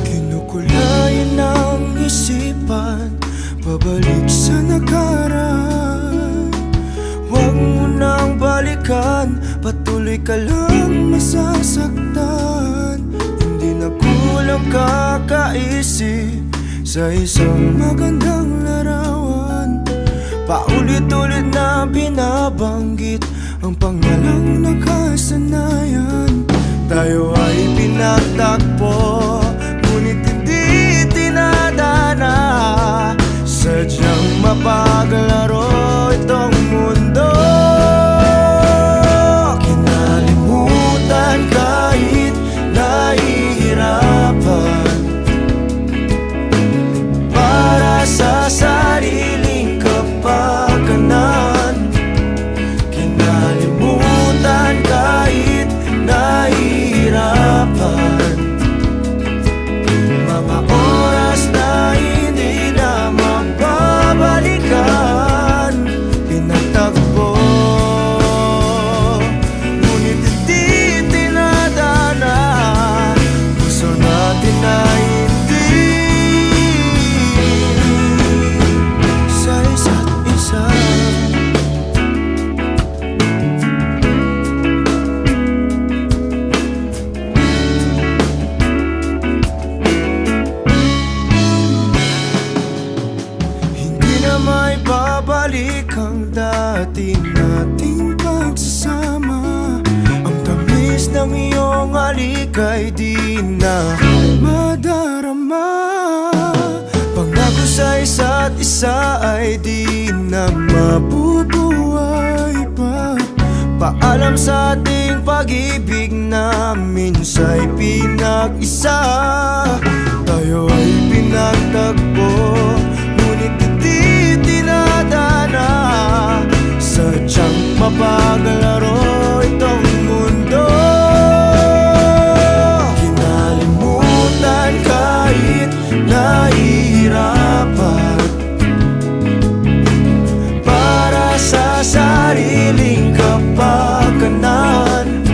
Kinukulayan ng isipan, pabalik sa nakaraan. Huwag mo nang balikan, patuloy ka lang masasaktan. Hindi na kulang kakaisip sa isang magandang larawan. Paulit-ulit na binabanggit ang pangalang nakasanayan. Tayo ay pinagtagpo, ngunit hindi tinadana. Sadyang mapaglaro itong mundo. Kinalimutan kahit nahihirapan, para sa sariling kapakanan. Kinalimutan kahit nahihirapan, mga oras na hindi na mababalikan. Pinagtagpo, ngunit hindi tinadana. Gusto natin na hindi sa isa't isa. May babalik ang dati nating pagsasama. Ang tamis ng iyong halik ay di na madarama. Pangako sa isa't isa ay di na mabubuhay pa. Paalam sa ating pag-ibig na minsa'y pinag-isa. Tayo ay pinagtagpo, ngunit hindi tinadana. Sadyang mapaglaro itong mundo. Kinalimutan kahit nahihirapan, para sa sariling kapakanan.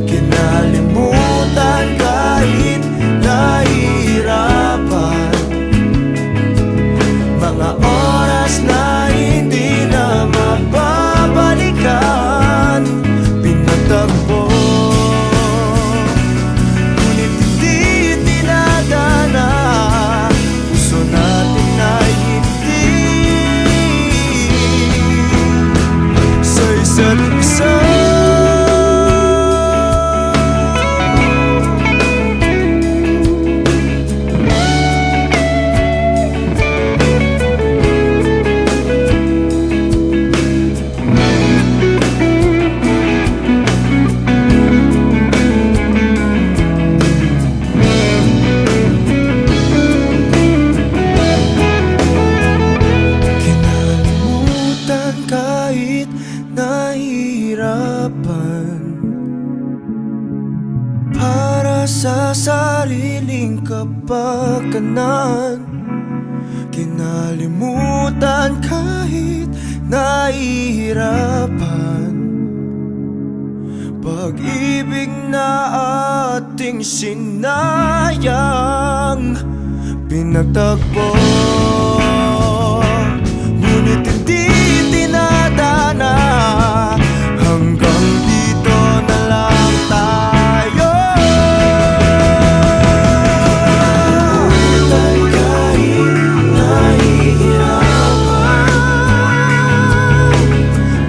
Kinalimutan kahit nahihirapan, mga oras na hindi na mababalikan. Pinatagpo, ngunit hindi tinadana. Gusto natin na hindi sa isa't isa. Kahit nahihirapan, para sa sariling kapakanan. Kinalimutan kahit nahihirapan, pag-ibig na ating sinayang. Pinagtagpo, ngunit hindi tinadana. Hanggang dito na lang tayo. Kahit nahihirapan,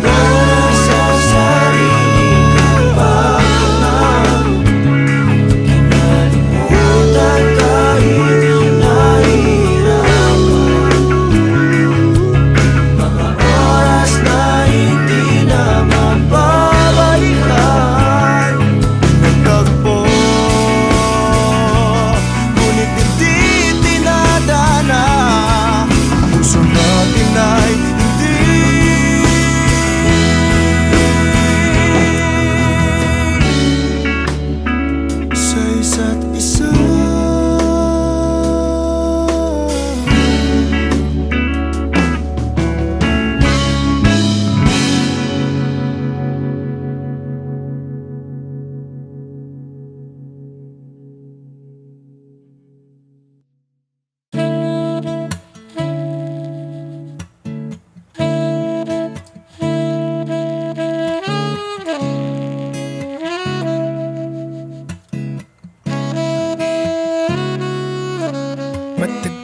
para sa sariling kapakanan. Kinalimutan kahit nahihirapan,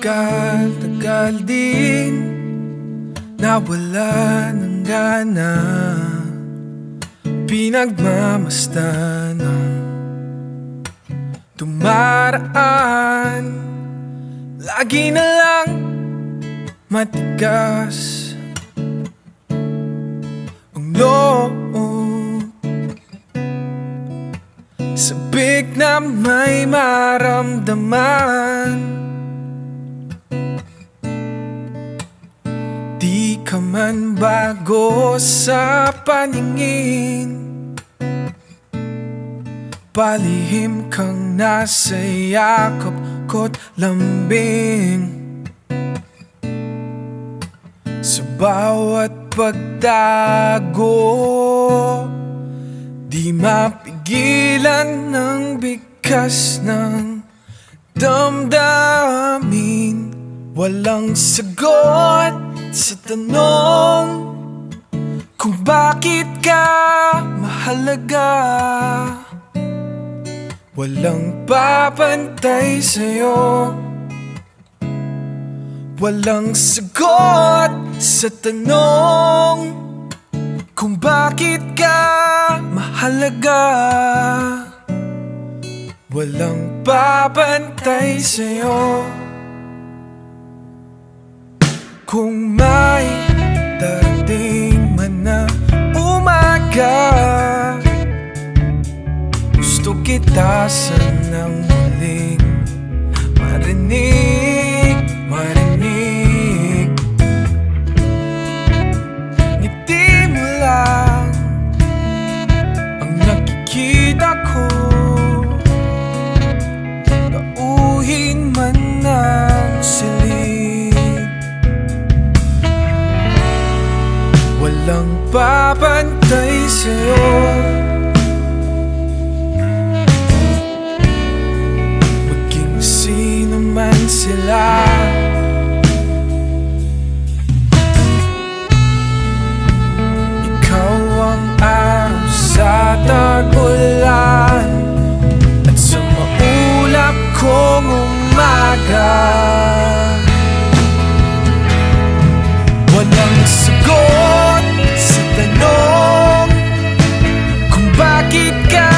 Tagal din nawala ng gana, pinagmamasdan ng dumaraan. Lagi na lang matigas ang loob, sabik na may maramdaman. Di ka man bago sa paningin, palihim kang nasa yakap ko't lambing. Sa bawat pagdago, di mapigilan ng bigkas ng damdamin. Walang sagot sa tanong kung bakit ka mahalaga. Walang papantay sa'yo, walang sagot sa tanong kung bakit ka mahalaga. Walang papantay sa'yo. Kung may darating man na umaga, gusto kita sanang muling marinig. Ngiti mo lang ang nakikita ko, tauhin man ng silid. Walang papantay sa'yo, maging sino man sila. Ikaw ang araw sa tag-ulan at sa maulap kong umaga. Walang sagot sa tanong kung bakit ka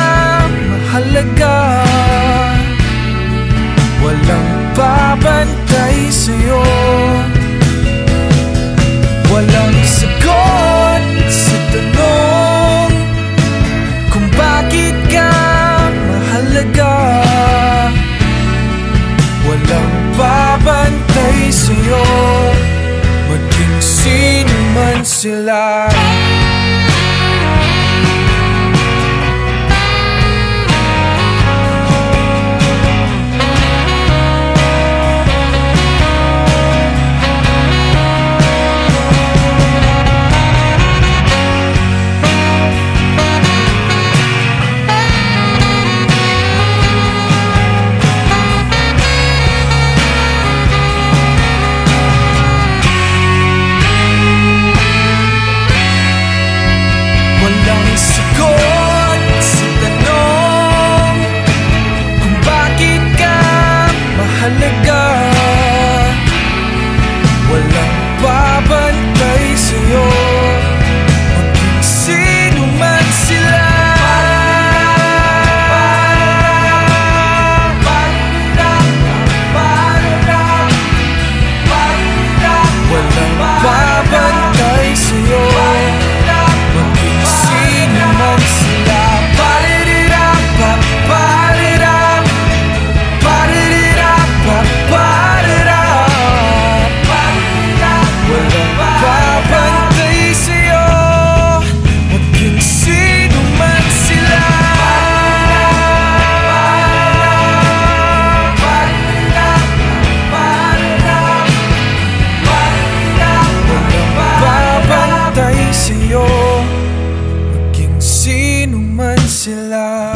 mahalaga. Walang babantay sa'yo, walang sagot sa tanong kung bakit ka mahalaga. Walang babantay sa'yo, maging sino man sila. Walang babantay sa'yo, maging sino man sila. Walang babantay sa'yo, maging sino man sila. Sila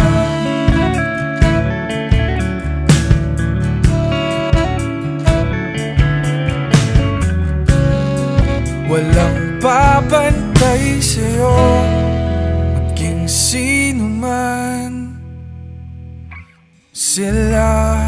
walang papantay sa'yo, maging sino man sila.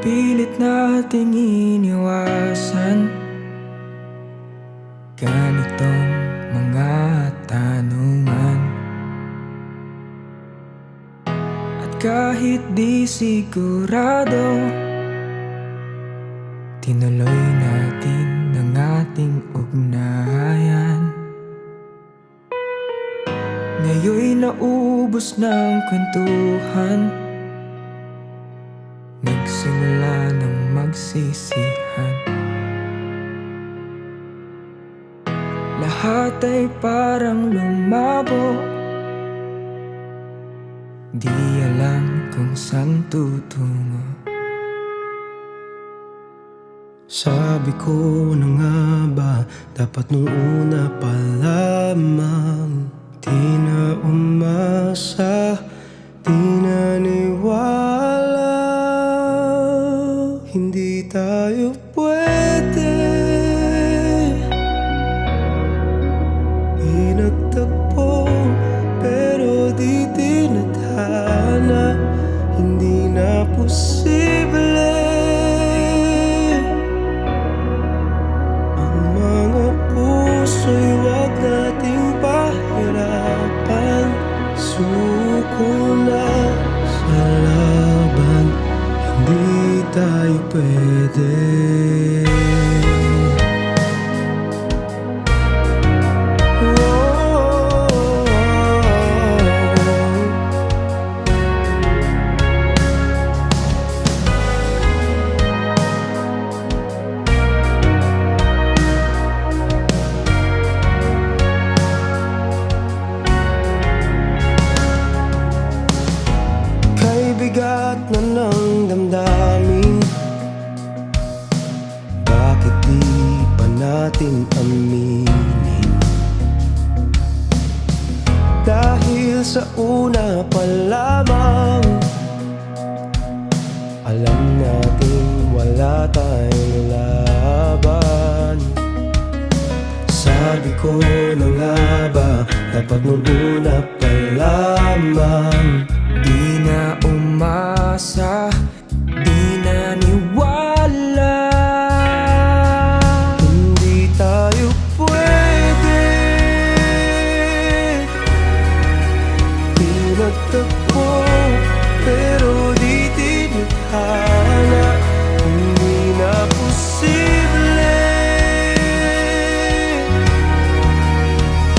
pilit nating iniwasan ganitong mga tanungan. At kahit di sigurado, tinuloy natin ang ating ugnayan. Ngayon'y naubos ng kwentuhan, nagsimula ng magsisihan. Lahat ay parang lumabo, di alam kung saan tutungo. Sabi ko na nga ba, dapat nung una pa lamang. Di na umasa, di naniwala. Hindi tayo pwede. Pinagtagpo pero di tinadhana. Hindi na posible. Ang mga puso'y wag nating pahirapan. Suko na sa laban, hindi tayo pwede. Bigat na ng damdamin, bakit di pa natin aminin? Dahil sa una pa lamang, alam natin wala tayong laban. Sabi ko na nga ba, dapat nung una pa lamang. Di na umasa, di naniwala. Hindi tayo pwede. Pinagtagpo pero di tinadhana. Hindi na posible.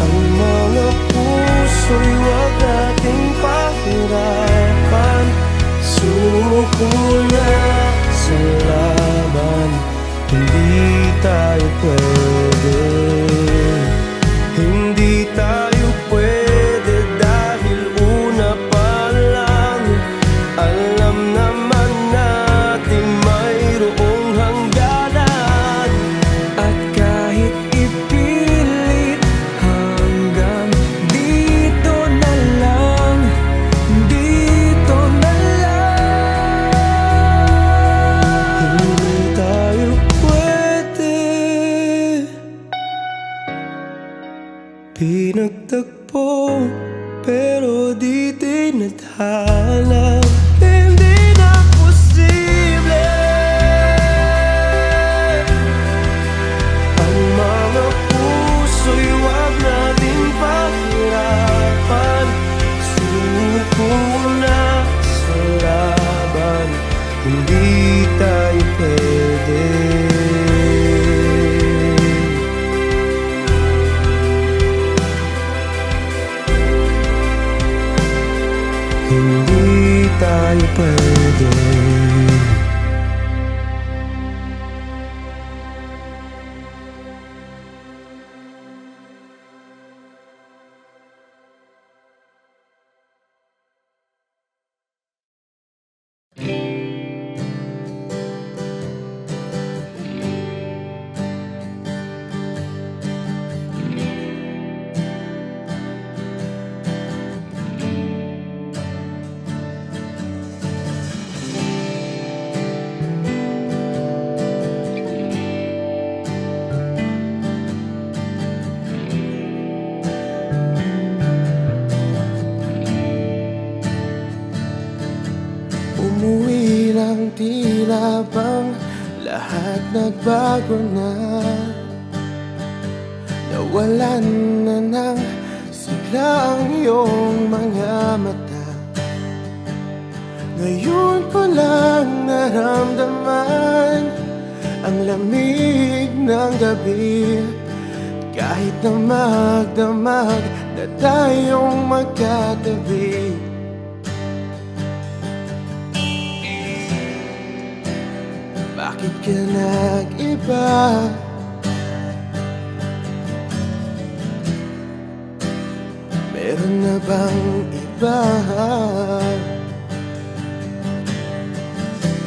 Ang mga puso'y wag nating pahirapan. Suko na sa laban, hindi tayo pwede. Hindi tayo pwede dahil una pa lang, alam naman natin mayroong hangganan. At kahit ipilit, hanggang dito na lang, dito na lang. Hindi tayo pwede. Pinagtagpo pero di tinadhana. Hindi na posible. Ang mga puso'y wag nating pahirapan. Suko na sa laban, hindi tayo pwede. Hindi tayo pwede. tila bang lahat nagbago na. Nawalan na ng sigla ang iyong mga mata. Ngayon ko lang naramdaman ang lamig ng gabi. Kahit na magdamag na tayong magkatabi. Bakit ka nag-iba? Meron na bang iba?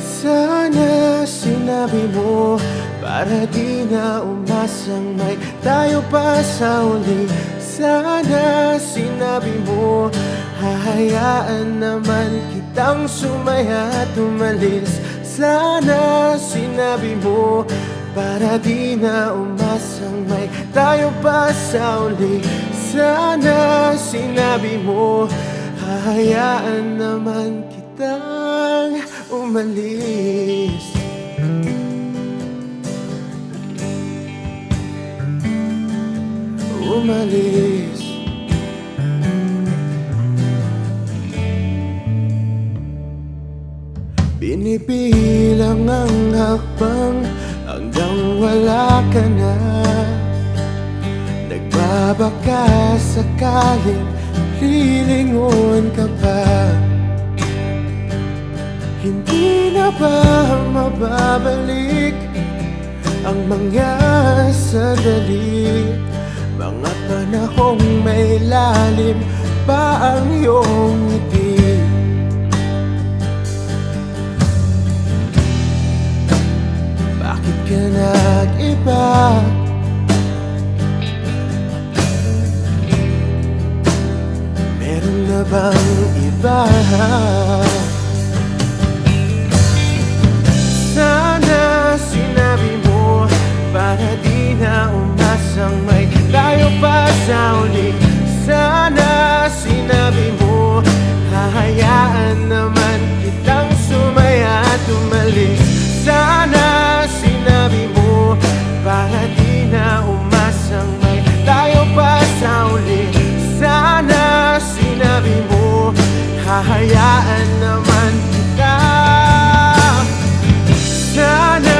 Sana sinabi mo para di na umasang may tayo pa sa uli. Sana sinabi mo hahayaan naman kitang sumaya at umalis. Sana sinabi mo para di na umasang may tayo pa sa uli. Sana sinabi mo hahayaan naman kitang umalis. Umalis. Binibilang ang hakbang hanggang wala ka na. Nagbabaka sakaling lilingon ka pa. Hindi na ba mababalik ang mga sandali, mga panahong may lalim pa ang iyong ngiti? Bakit ka nag-iba? Meron na bang iba? Sana sinabi mo para di na umasang may tayo pa sa uli. Sana sinabi mo hahayaan naman kitang sumaya at umalis. Sana sinabi mo para di na umasang may tayo pa sa uli. Sana sinabi mo hahayaan naman kita. Sana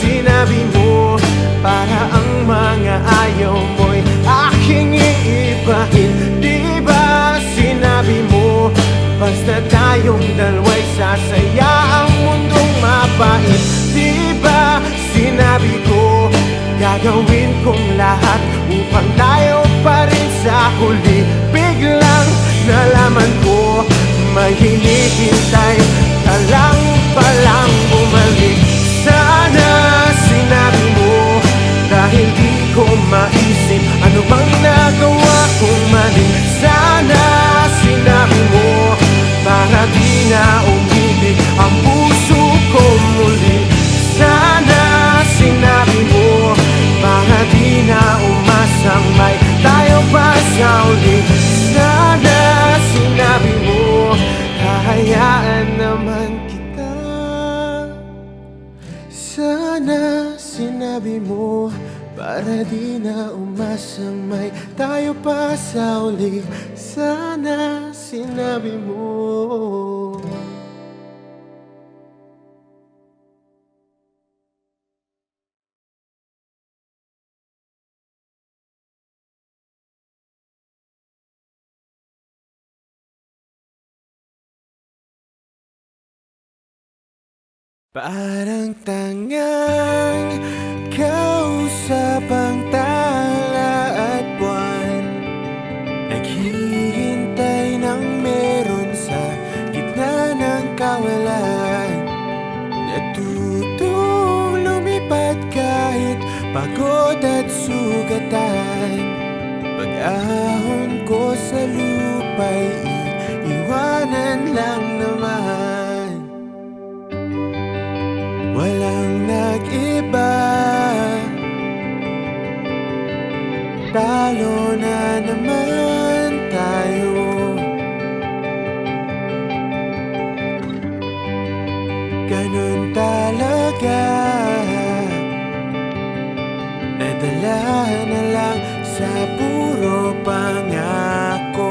sinabi mo para ang mga ayaw mo'y aking iibahin. Di ba sinabi mo basta tayong dalawa'y sasaya ang mundong mapait? Di ba sinabi ko gagawin kong lahat upang tayo pa rin sa huli? Biglang nalaman ko may hinihintay ka lang palang bumalik. Sana sinabi mo dahil di ko maisip ano bang nagawa kong mali. Sana sinabi mo para di na umibig ang puso ko muli. Sana sinabi mo para di na umasang may tayo pa sa uli. Sana sinabi mo hahayaan naman kita. Sana sinabi mo para di na umasang may tayo pa sa uli. Sana sinabi mo. Parang tangang kausap ang tala at buwan, naghihintay ng meron sa gitna ng kawalan. Natutong lumipad kahit pagod at sugatan. Pag-ahon ko sa lupa'y iwanan lang naman. Walang nag-iba, talo na naman tayo. ganun talaga. Nadala na lang sa puro pangako.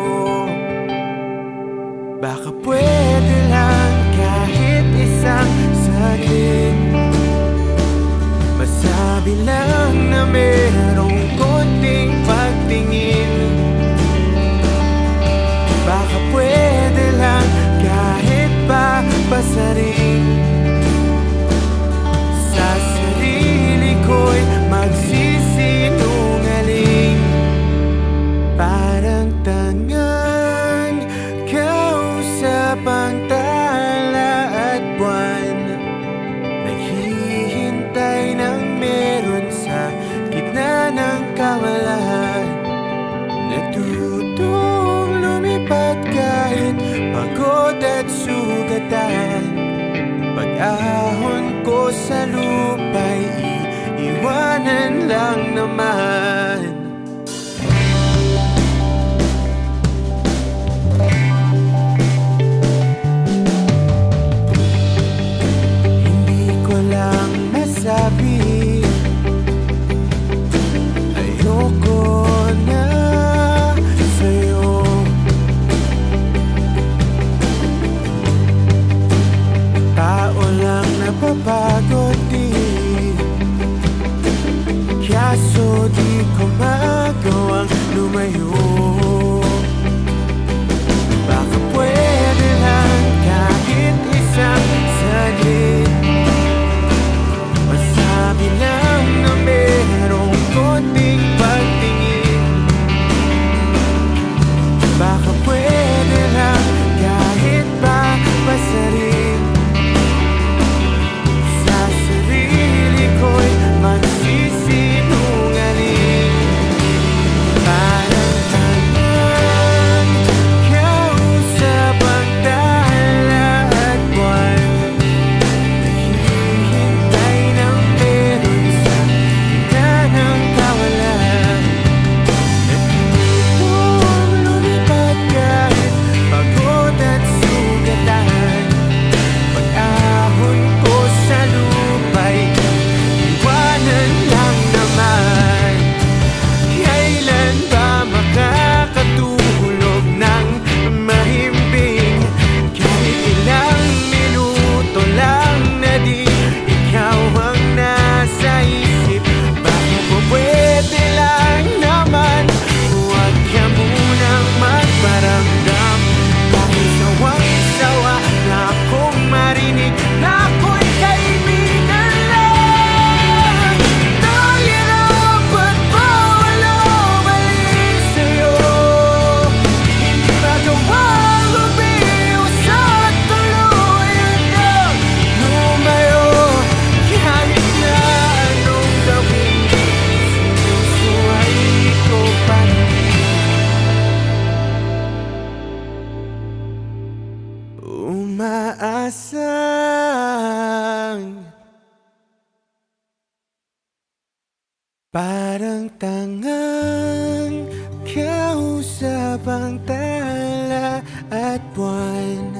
Baka pwede lang kahit isang saglit, masabi lang na merong konting pagtingin. Baka pwede lang kahit pa basarin. Sa sarili ko'y magsisinungaling. Parang tangang kausap ang tala at buwan, naghihintay ng meron sa gitna ng kawalan. Natutong lumipad kahit pagod at sugatan. Pag-ahon ko sa lupa'y iiwanan lang naman. Hindi ko lang masabi, ayoko na sa'yo. Tao lang napapagod din, kaso di ko magawang lumayo. Baka pwede lang kahit isang saglit, masabi lang na merong konting pagtingin. Baka pwede lang kahit pa basarin. Sa sarili ko'y magsisinungaling. Parang tangang kausap ang tala at buwan, naghihintay ng meron sa gitna ng kawalan. Natutong lumipad kahit pagod at sugatan. Pag-ahon ko sa lupa'y iwanan lang naman. Kailan ba makakatulog ng mahimbing? Kahit ilang minuto lang na di ikaw ang nasa isip. Baka po pwede lang naman, huwag ka munang magparamdam. Dahil sawang-sawa na akong marinig na ako'y kaibigan lang. Nahihirapan pa walang mali sa'yo. Hindi magawang lumiwas at tuluyan kang lumayo. Kahit na anong gawin, sinusuway ko pa rin. Umaasang parang tangang kausap ang tala at buwan,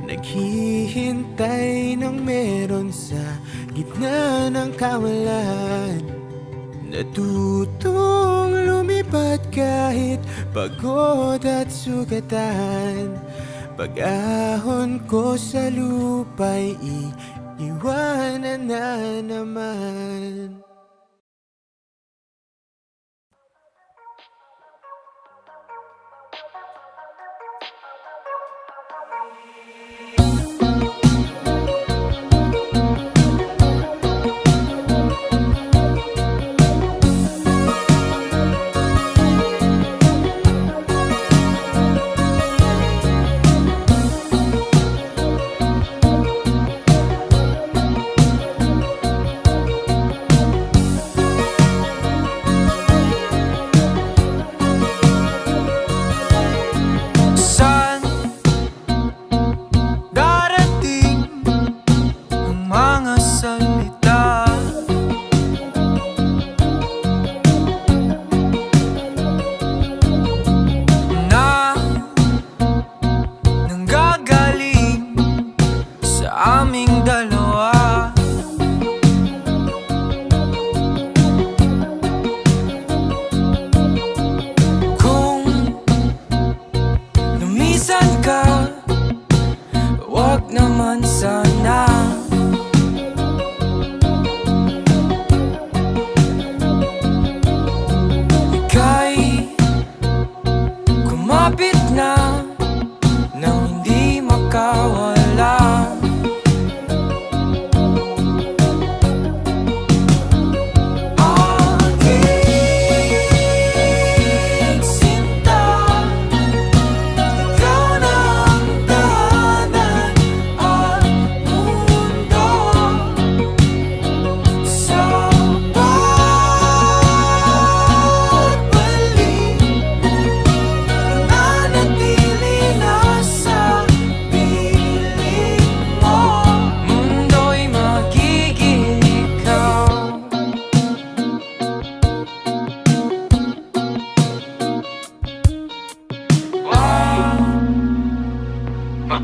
naghihintay ng meron sa gitna ng kawalan. Natutong lumipad kahit pagod at sugatan. Pag-ahon ko sa lupa'y iiwanan na naman.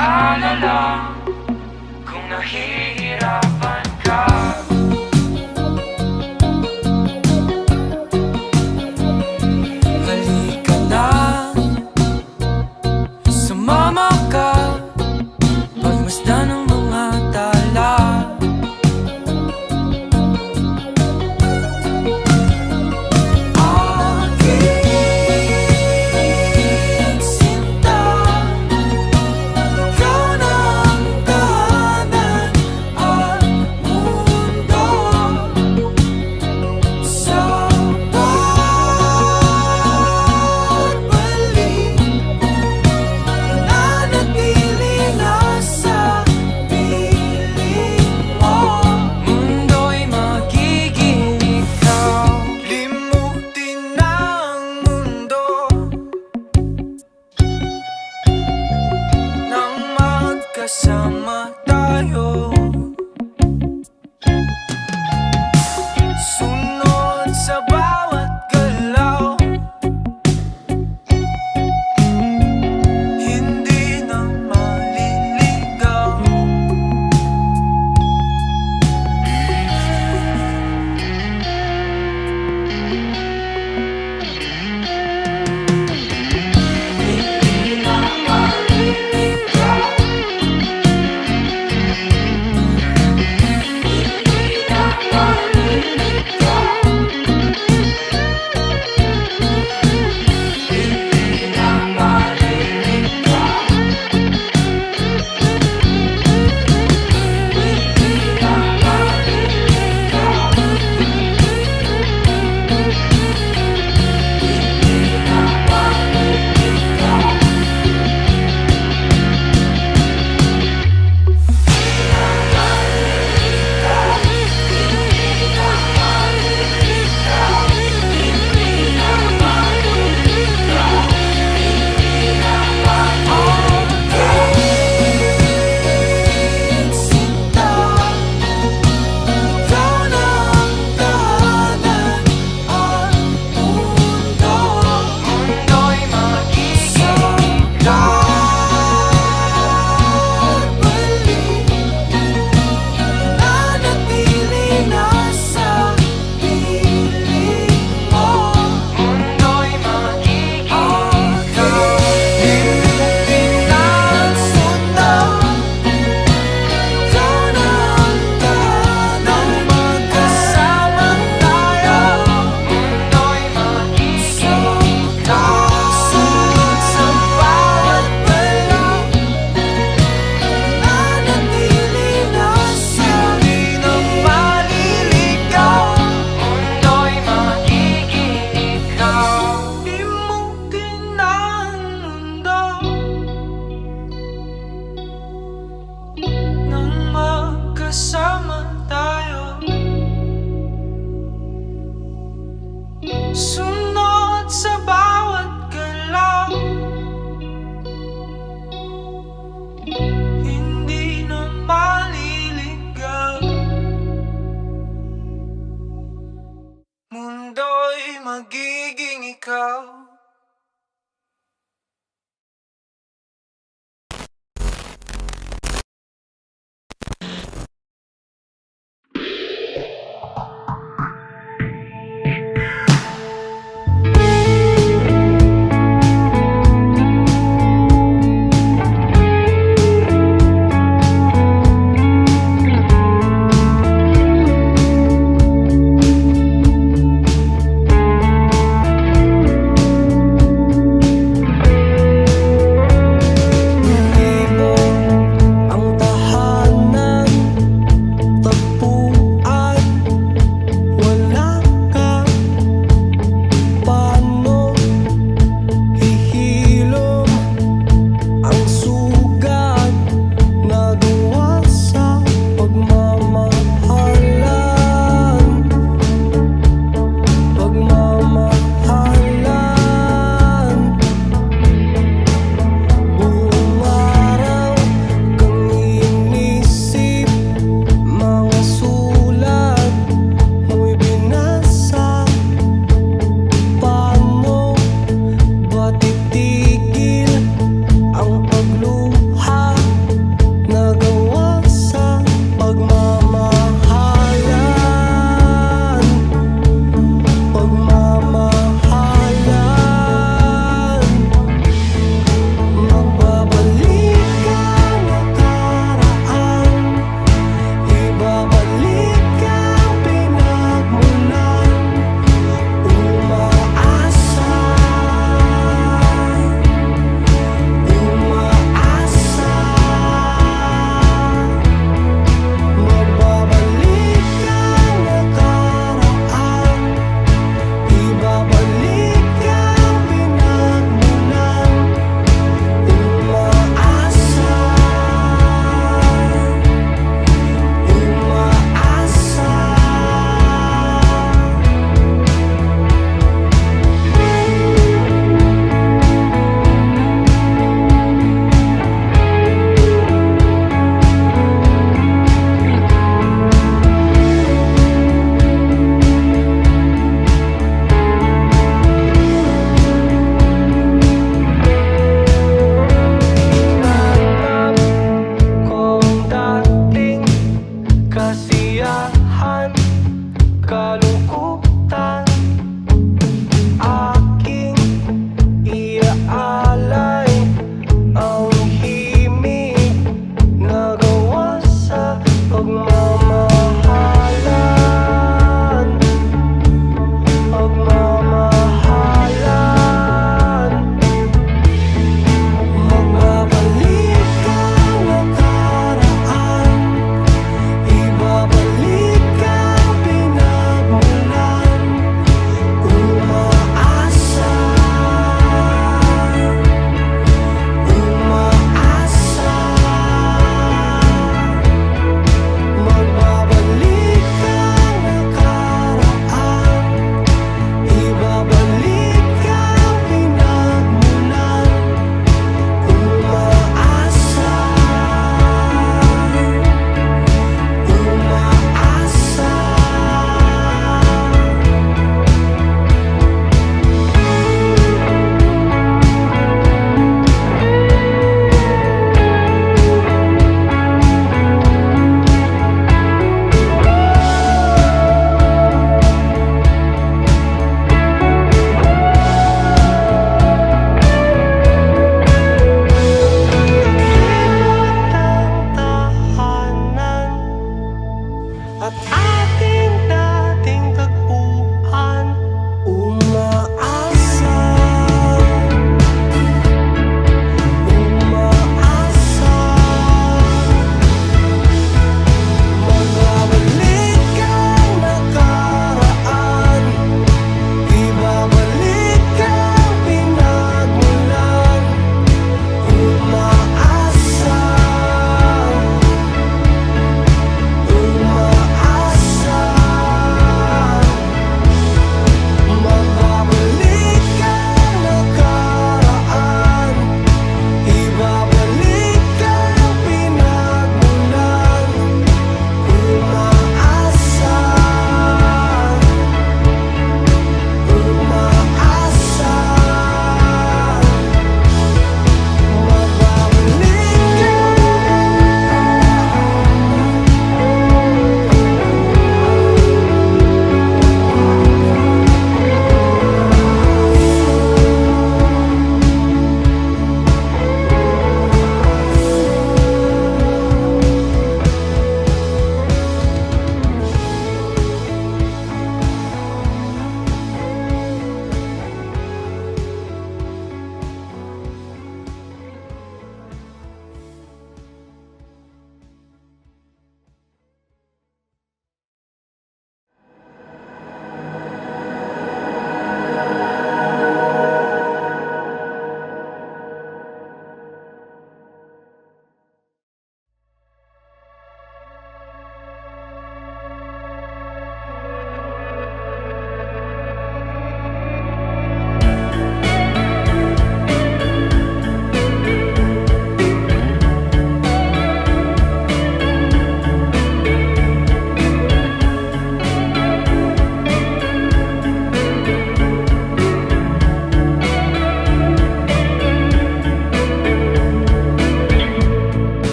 mag-alala kung nahihirapan ka. Halika na, sumama ka, pagmasdan ng mga tala. Aking sinta, ikaw na ang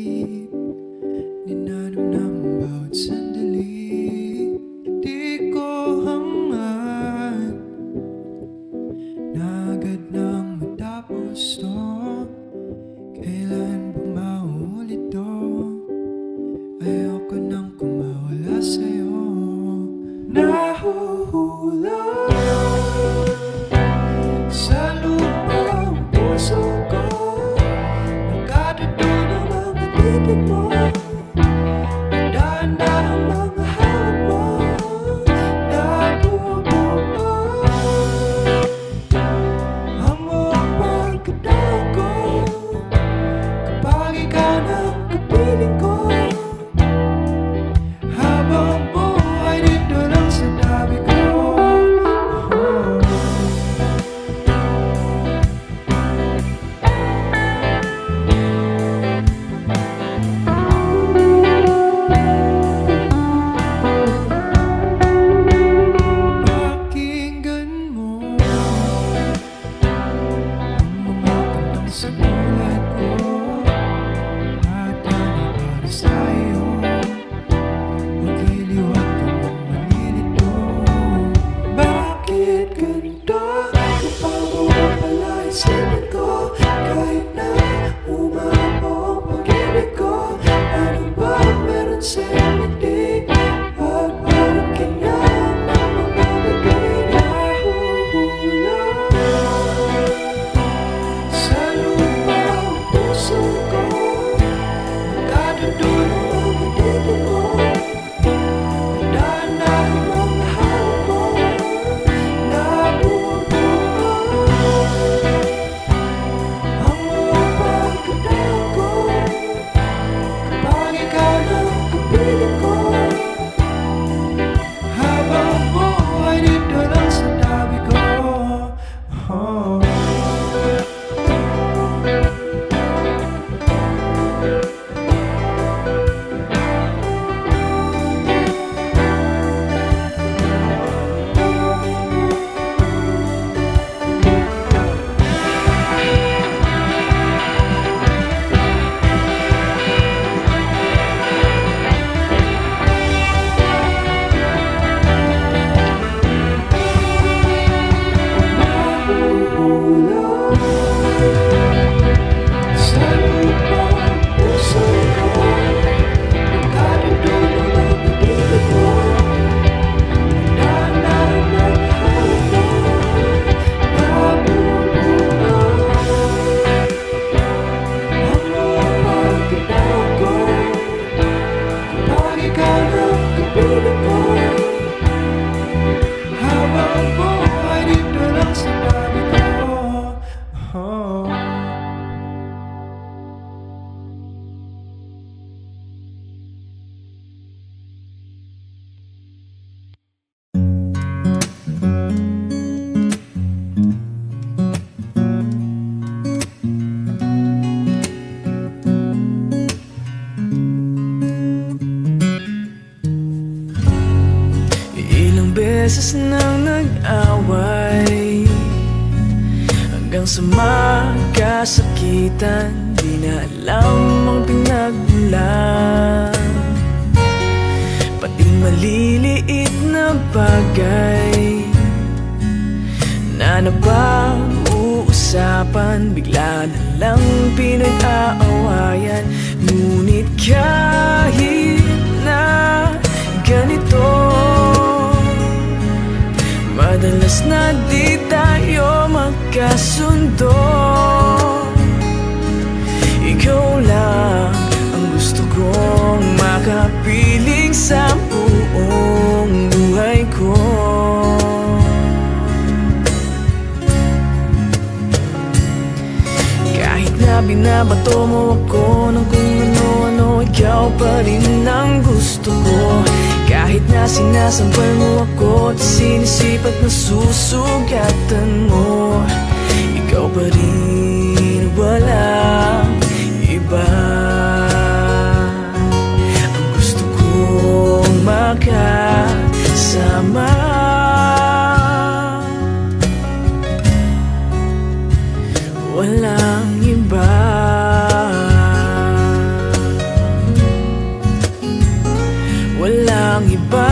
isip, ninanamnam ang bawat sandali. Di ko hangad na agad nang matapos to. Kailan ba mauulit to? Ayoko nang kumawala sa'yo. Nahuhulog sa lupa ang puso ko. Nagkatutunan ang pag-ibig mo. Dahan-dahan mga hawak mo. Nabubuo ang buong pagkatao ko. Kapag ikaw nang kapiling ko, habang buhay dito lang sa tabi ko. Pakinggan mo ang mga kantang sinulat ko. At yan ay para sa'yo. Magiliwag ka ng malilito. Bakit ganito? Napagawa pala isipin ko. Kahit na umabo ang pag-ibig ko. Ano ba meron sa'yo hindi? At parang kailangan ng mga bibig. Nahuhulog sa lupa ang puso ko. Nagkatutunan ang pag-ibig mo. Dahan-dahan mga hawak mo. Nabubuo ang buong pagkatao ko. Kapag ikaw nang kapiling ko, habang buhay dito lang sa tabi ko. Nahuhulog sa lupa ang puso ko. Nagkatutunan ang pag-ibig mo. Dahan-dahan mga hawak mo. Nabubuo ang buong pagkatao ko. Kapag ikaw nang kapiling ko, habang buhay dito lang sa tabi ko. Ilang beses nang nag-away hanggang sa magkasakitan. Di na alam ang pinagmulan. Pati maliliit na bagay na napag-uusapan, bigla na lang pinag-aawayan. Ngunit kahit na ganito, madalas na di tayo magkasundo. Ikaw lang ang gusto kong makapiling sa buong buhay ko. Kahit na binabato mo ako ng kung ano-ano, ikaw pa rin ang gusto ko. Kahit na sinasampal mo ako at sinisipat na susugatan mo, ikaw pa rin, walang iba. Ang gusto kong makasama, walang iba. walang iba.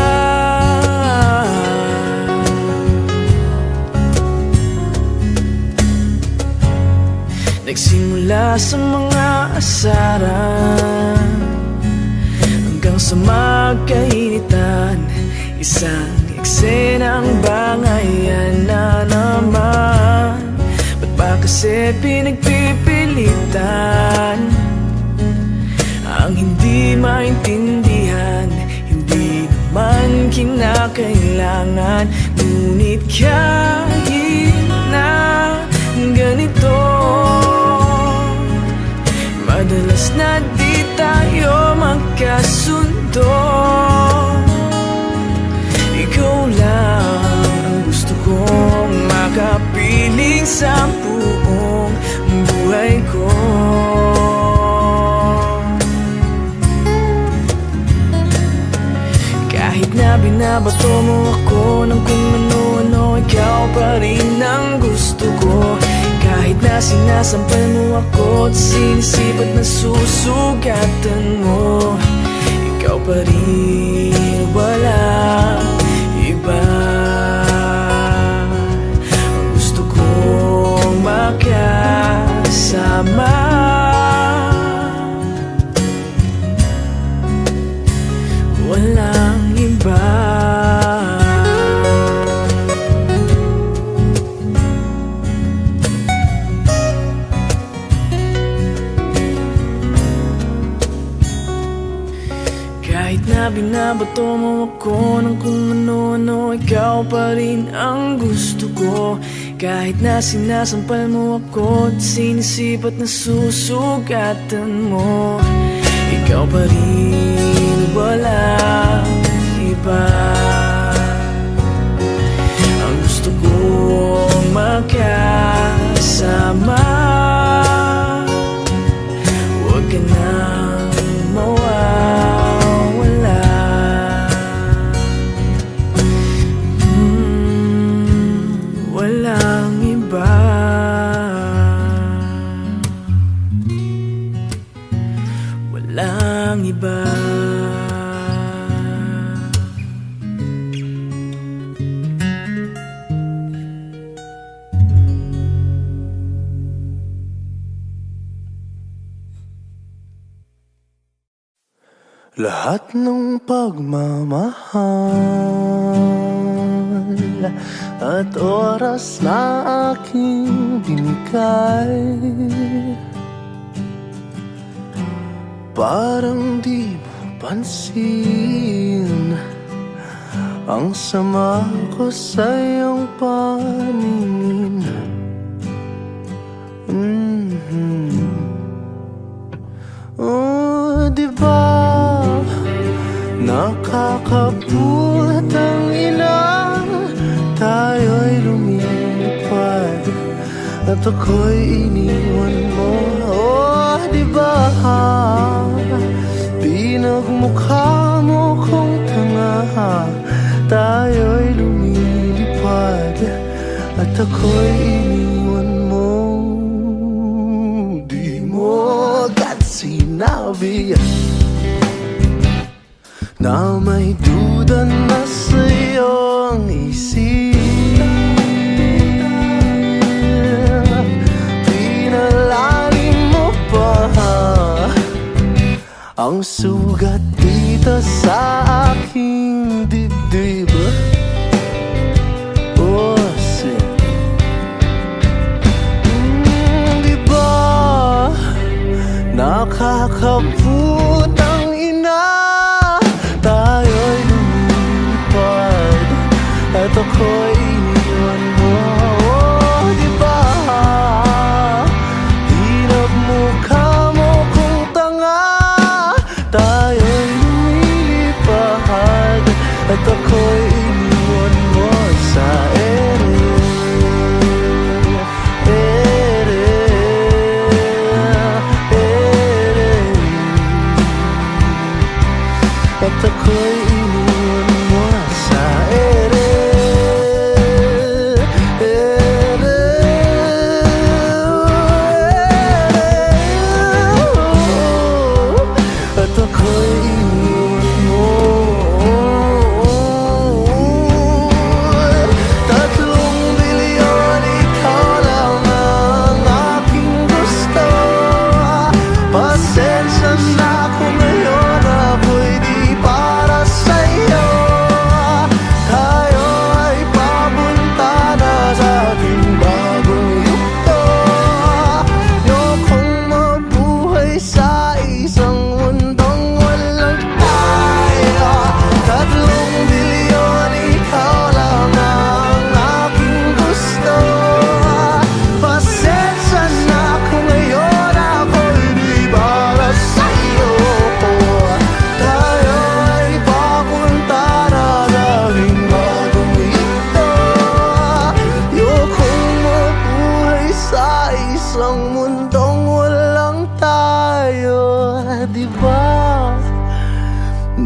Nagsimula sa mga asaran hanggang sa magkainitan, isang eksenang bangayan na naman. Ba't ba kasi pinagpipilitan ang hindi maintindihan? Hindi naman kinakailangan, ngunit kahit na ganito, madalas na di tayo magkasundo. Ikaw lang ang gusto kong makapiling sa buong buhay ko. Kahit na binabato mo ako ng kung ano-ano, ikaw pa rin ang gusto ko. Kahit na sinasampal mo ako at sinisipat na susugatan mo, ikaw pa rin, walang iba. Ang gusto kong makasama, walang iba. Kahit na binabato mo ako ng kung ano-ano, ikaw pa rin ang gusto ko. Kahit na sinasampal mo ako at sinisipat na susugatan mo, ikaw pa rin, walang iba. Ang gusto kong makasama, huwag ka nang mawawala. Walang iba. Walang iba. Lahat ng pagmamahal at oras na aking binigay, parang di mo pansin ang sama ko sa iyong paningin. Oh, diba nakakaputang ina, tayo'y lumilipad at ako'y iniwan mo. Oh, diba pinagmukha mo kong tanga, tayo'y lumilipad at ako'y iniwan mo. Di mo agad sinabi na may duda na sa iyong isip. Pinalalim mo pa ang sugat dito sa aking dibdib. Oh, shit. Diba nakakaputang ina, tayo'y lumilipad at ako'y iniwan mo. Oh, diba pinagmukha mo kung tanga, tayo'y lumilipad at ako'y iniwan mo sa ere. At ako'y iniwan mo sa ere. At ako'y iniwan mo.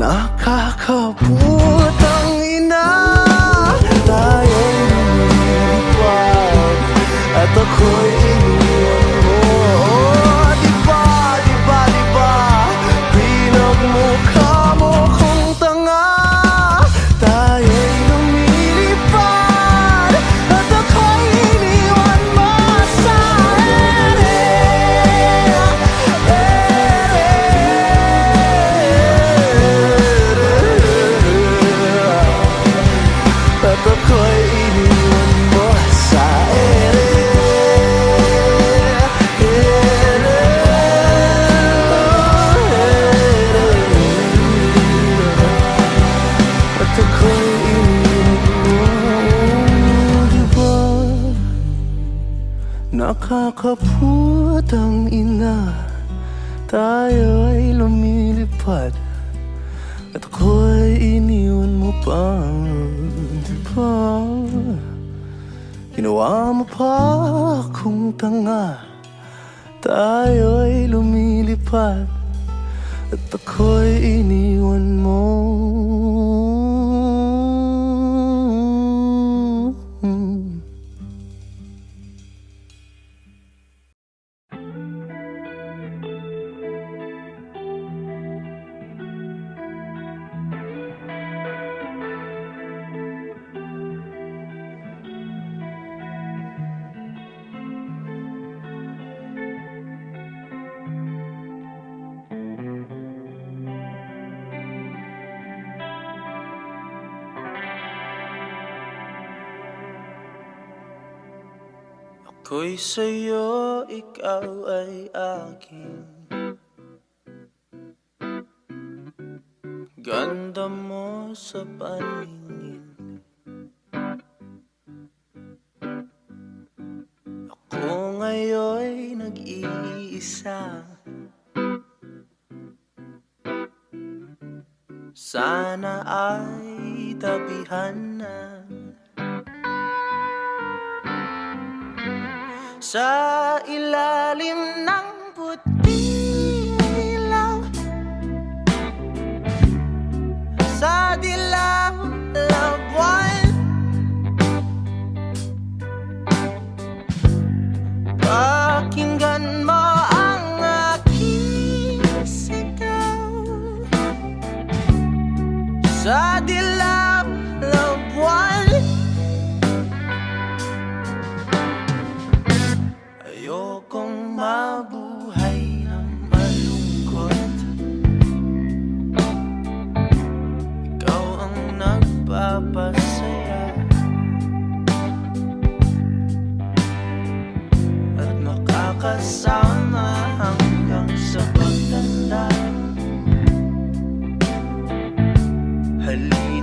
Nakakaputang ina, tayo'y lumilipad at ako'y iniwan mo. Diba, diba, diba, pinagmukha mo kong tanga. Tayo'y lumilipad at ako'y iniwan mo sa at ako'y iniwan mo sa at ako'y iniwan mo. Diba nakakaputang ina, tayo'y lumilipad at ako'y iniwan mo pa. Diba ginawa mo pa akong tanga, tayo'y lumilipad at ako'y iniwan mo. Ako'y sa'yo, ikaw ay akin. Ganda mo sa paningin. Ako ngayon'y nag-iisa. Sana ay tabihan na sa ilalim ng puting ilaw, sa dilaw na buwan. Pakinggan mo ang aking sigaw, sa dilaw na buwan. Ayokong mabuhay na malungkot. Ikaw ang nagpapasaya at makakasama hanggang sa pagtanda. Halina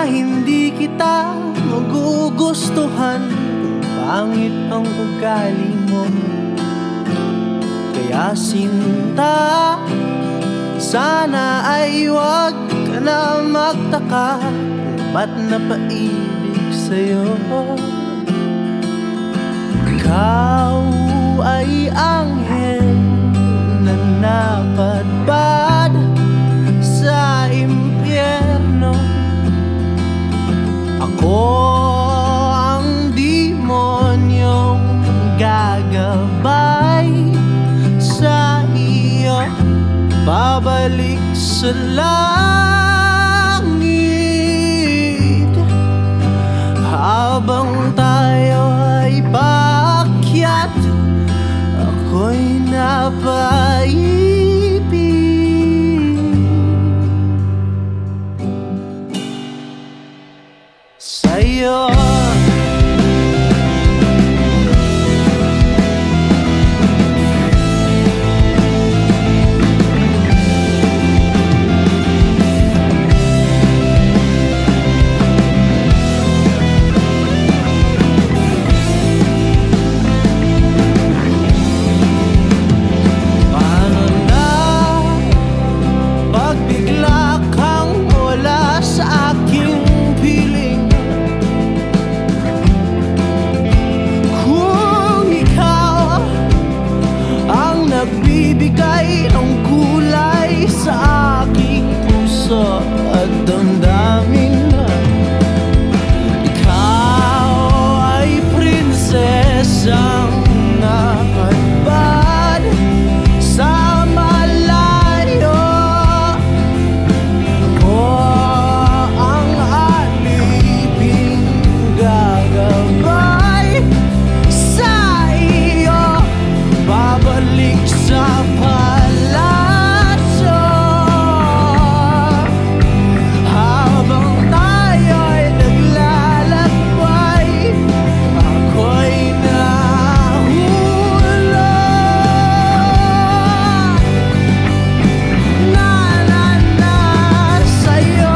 hindi kita magugustuhan kung pangit ang ugali mo. Kaya sinta, sana ay wag ka na magtaka kung ba't napaibig sa'yo. Ikaw ay anghel na napadpad sa impyerno. Ako ang demonyong gagabay sa iyo, babalik sa langit habang tayo ay paakyat. Ako'y napaibig sa'yo. Nagbibigay ng kulay sa aking puso at damdamin. Ikaw ay prinsesang napadpad sa malayo. Ako ang aliping gagabay sa iyo, babalik sa palasyo habang tayo'y naglalakbay. Ako'y nahulog na sa'yo.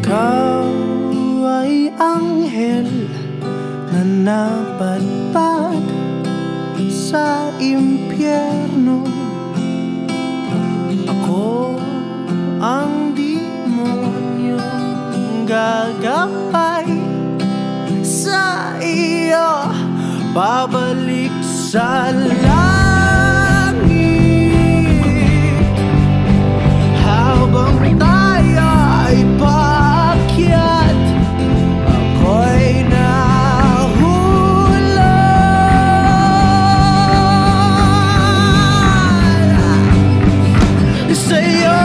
Ikaw ay anghel na napadpad sa impyerno. Ako ang demonyong gagabay sa iyo, babalik sa langit habang tayo ay paakyat. Ako'y nahulog sa'yo.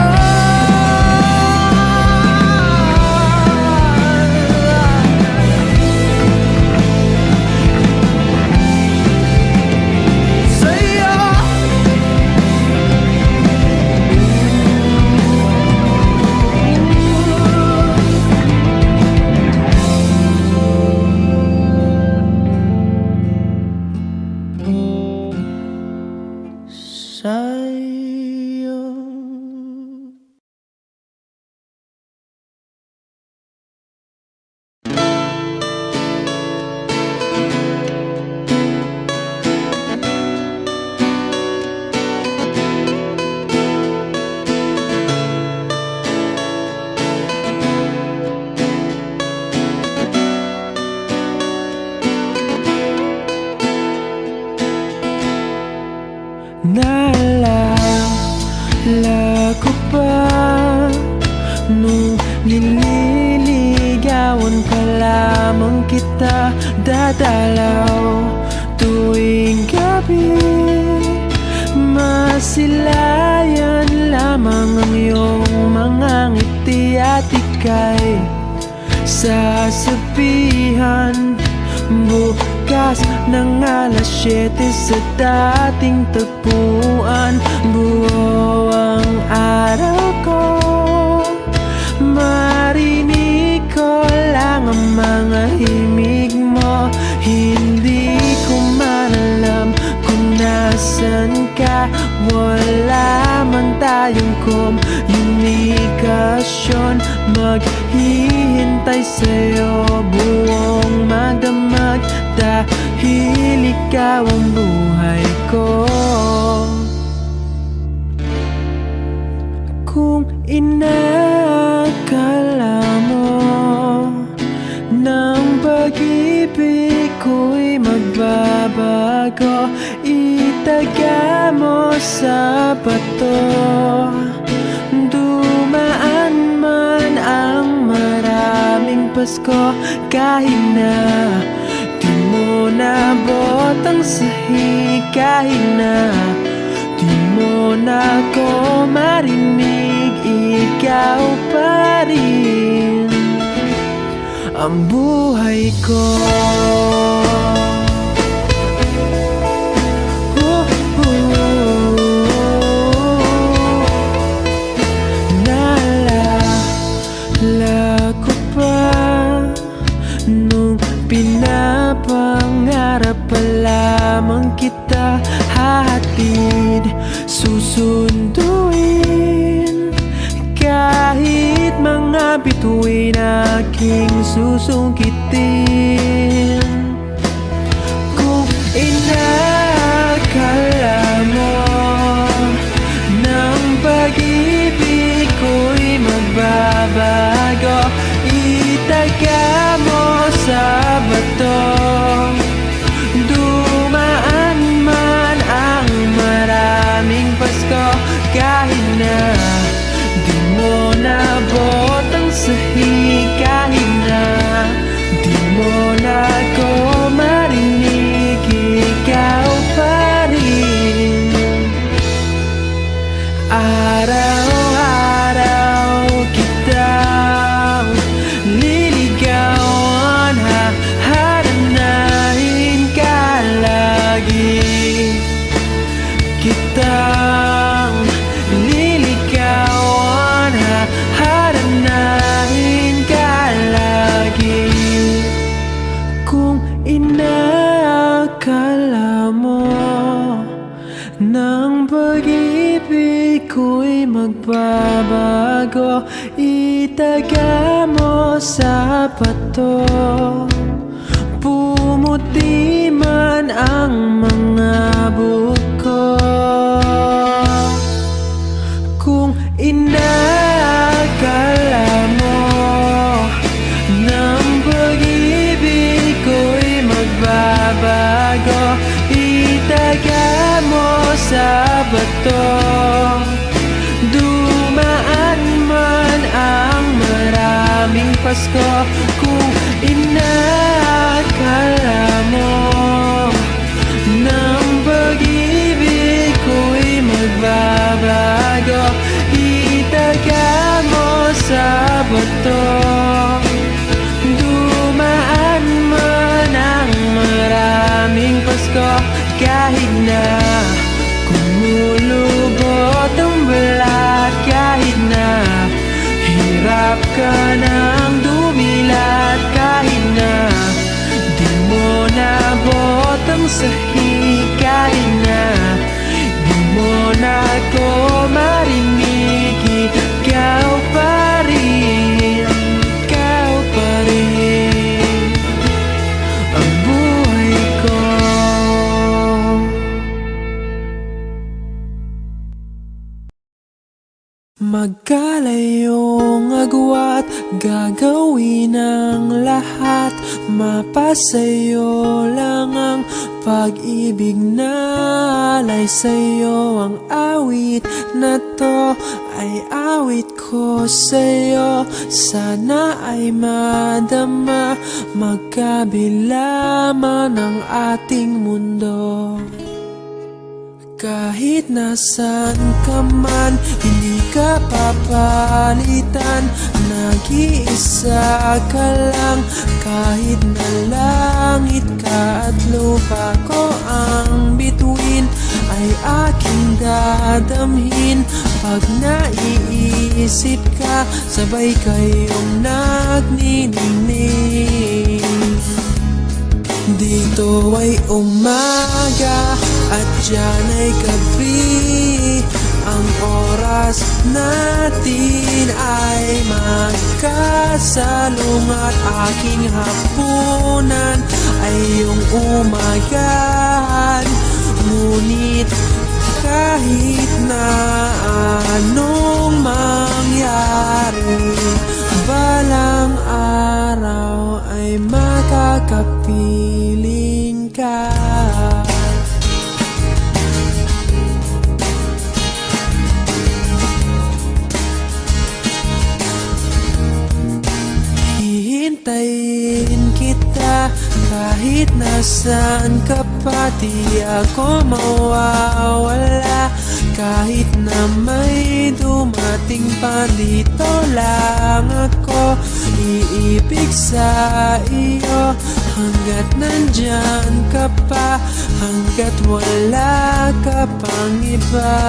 Naalala ko pa nung nililigawan pa lamang kita, dadalaw tuwing gabi. Masilayan lamang ang iyong mga ngiti at ika'y sasabihan, bukas Pagbukas ng alas 7 sa dating tagpuan, buo ang araw ko. Marinig ko lang ang mga himig mo. Hindi ko man alam kung nasan ka. Wala man tayong komunikasyon. Maghihintay sa'yo buong magdamag, dahil ikaw ang buhay ko. Kung inakala mo ng pag-ibig ko'y magbabago, itaga mo sa bato. Dumaan man ang maraming Pasko, kahit na di mo nabot ang sahig, kahit na di mo na ko marinig, ikaw pa rin ang buhay ko. Naalala ko pa nung pinapangarap pa lamang kita, hatid, susunduin, kahit mga bituin aking susungkitin. Kung inakala mo ng pag-ibig ko'y magbabago, itaga mo sa bato. Dumaan man ang maraming Pasko, kahit na di mo nabot ang sahig, kahit na di mo na ko marinig, ikaw pa rin. Araw-araw kitang liligawan, hahanapin ka lagi. Kitang liligawan, hahanapin ka lagi. Kung inakala mo ng pag-ibig ko'y magbabago, itaga mo sa bato. Pumuti man ang mga buko. Kung inakala mo ng pag-ibig ko'y magbabago, itaga mo sa bato. Dumaan man ang maraming Pasko, kung inakala mo ng pag-ibig ko'y magbabago, itaga mo sa bato. Dumaan man ang maraming Pasko, kahit na kumulubot ang balat, kahit na hirap ka ng dumilat, kahit na di mo nabot ang sahig, kahit na di mo na ko marinig, ikaw pa rin, ikaw pa rin ang buhay ko. Magkalayong agwat, gagawin ang lahat, mapasayo lang ang pag-ibig na alay sa'yo. Ang awit na to ay awit ko sa'yo, sana ay madama magkabila man ang ating mundo. Kahit nasaan ka man, hindi ka papalitan. Nag-iisa ka lang, kahit na langit ka at lupa ko ang bituin, ay aking dadamhin. Pag naiisip ka, sabay kayong nagniningning. Dito ay umaga at diyan ay gabi. Ang oras natin ay magkasalong at aking hapunan ay iyong umagahan. Ngunit kahit na anong mangyari, balang araw ay makakapiling ka. Hihintayin kita kahit nasaan ka pa, di ako mawawala. Kahit na may dumating pa, dito lang ako iibig sa iyo. Hanggat nandyan ka pa, hanggat wala ka pang iba.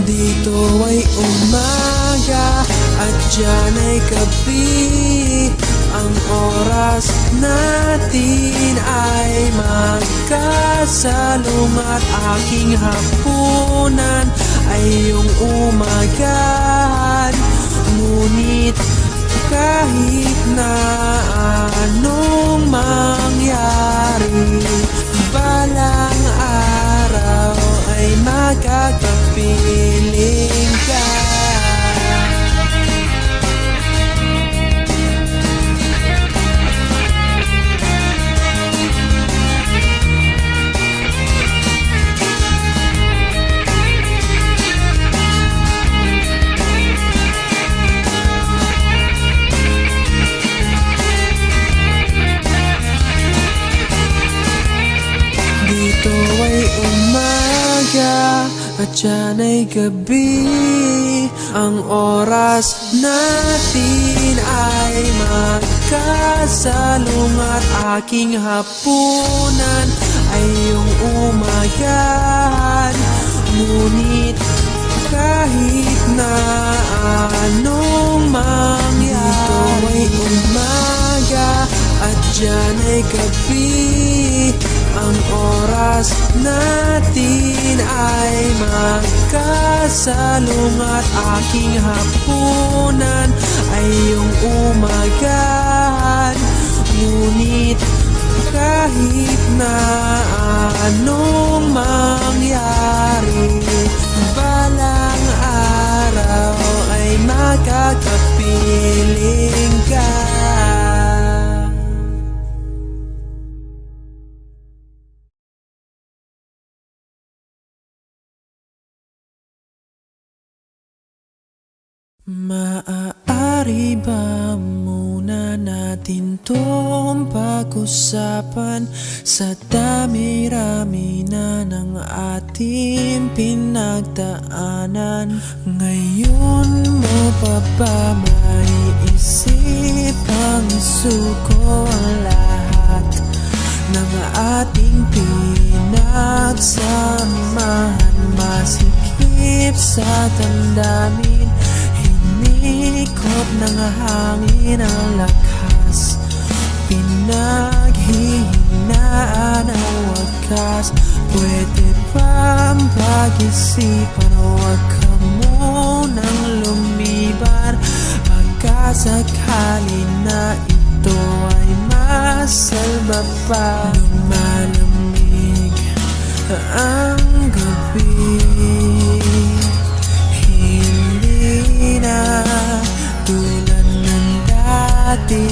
Dito ay umaga at diyan ay gabi. Ang oras natin ay magkasalong at aking hapunan ay iyong umagahan. Ngunit kahit na anong mangyari, balang araw ay makakapiling ka. Dito ay umaga at diyan ay gabi. Ang oras natin ay magkasalong at aking hapunan ay iyong umagahan. Ngunit kahit na anong mangyari, dito ay umaga at diyan ay gabi. Ang oras natin ay magkasalong at aking hapunan ay iyong umagahan. Ngunit kahit na anong mangyari, balang araw ay makakapiling ka. Maaari ba muna natin tong pag-usapan? Sa dami-rami na ng ating pinagdaanan, ngayon mo pa ba maiisip ang isuko ang lahat ng ating pinagsamahan? Masikip sa damdamin, ikot ng hangin ang lakas, pinaghihinaan ang wakas. Pwede bang pag-isipan, huwag ka munang lumiban? Pagkasakali na ito ay masalba pa, lumalamig ang gabi. Na tulad ng dati,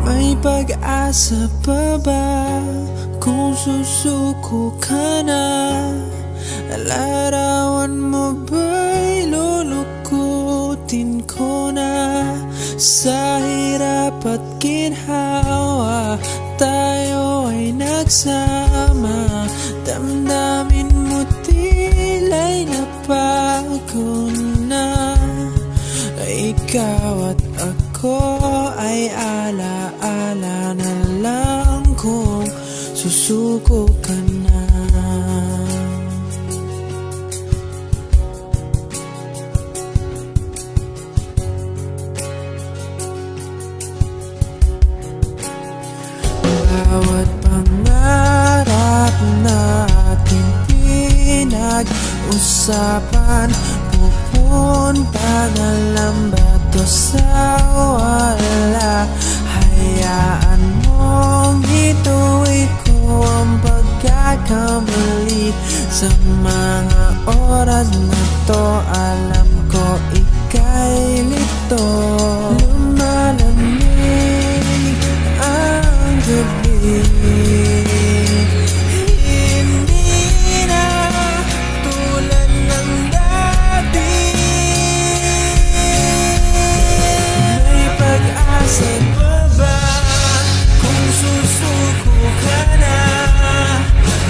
may pag-asa pa ba kung susuko ka na? Larawan mo ba'y lulukutin ko na? Sa hirap at ginhawa, tayo ay nagsama, damdamin mo tila'y nabago na. Ikaw at ako ay ala-ala na lang kung susuko ka na. Bawat pangarap natin pinag-usapan, pupunta na lang ba to sa wala? Hayaan mong ituloy ko ang pagkakamali. Sa mga oras na to, alam ko ika'y lito. Lumalamig ang gabi, hindi na tulad ng dati. May pag-asa pa ba kung susuko ka na?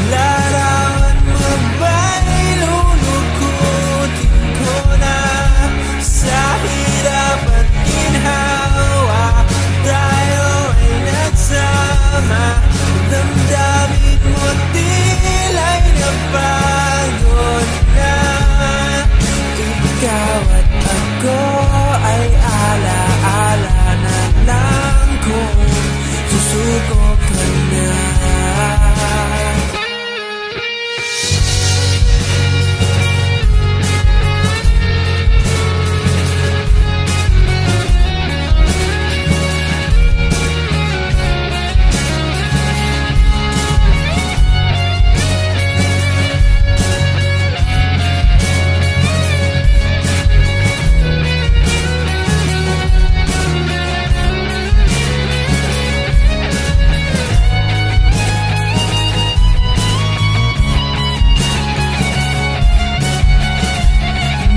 Larawan mo ba'y lulukutin ko na? Sa hirap at ginhawa, tayo ay nagsama. Damdamin mo tila'y napagod na. Ikaw at ako ay ala-ala na lang kung susuko ka na.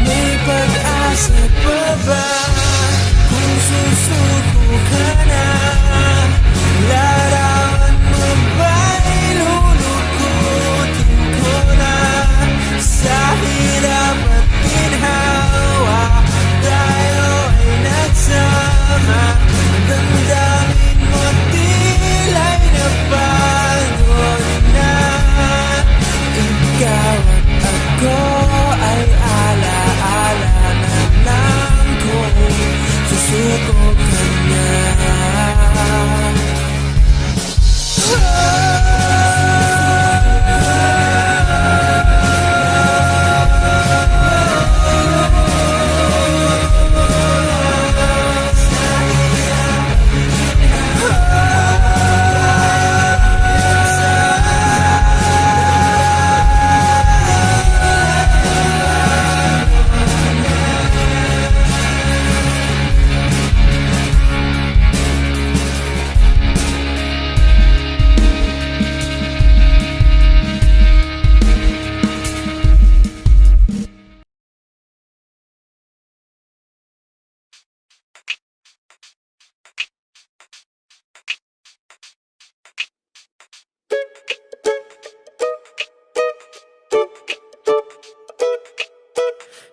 May pag-asa pa ba kung susuko ka na? Larawan mo ba'y lulukutin ko na? Sa hirap at ginhawa, tayo ay nagsama. Damdamin mo tila'y napagod na. Ikaw at ako ay ala-ala na lang kung susuko ka na.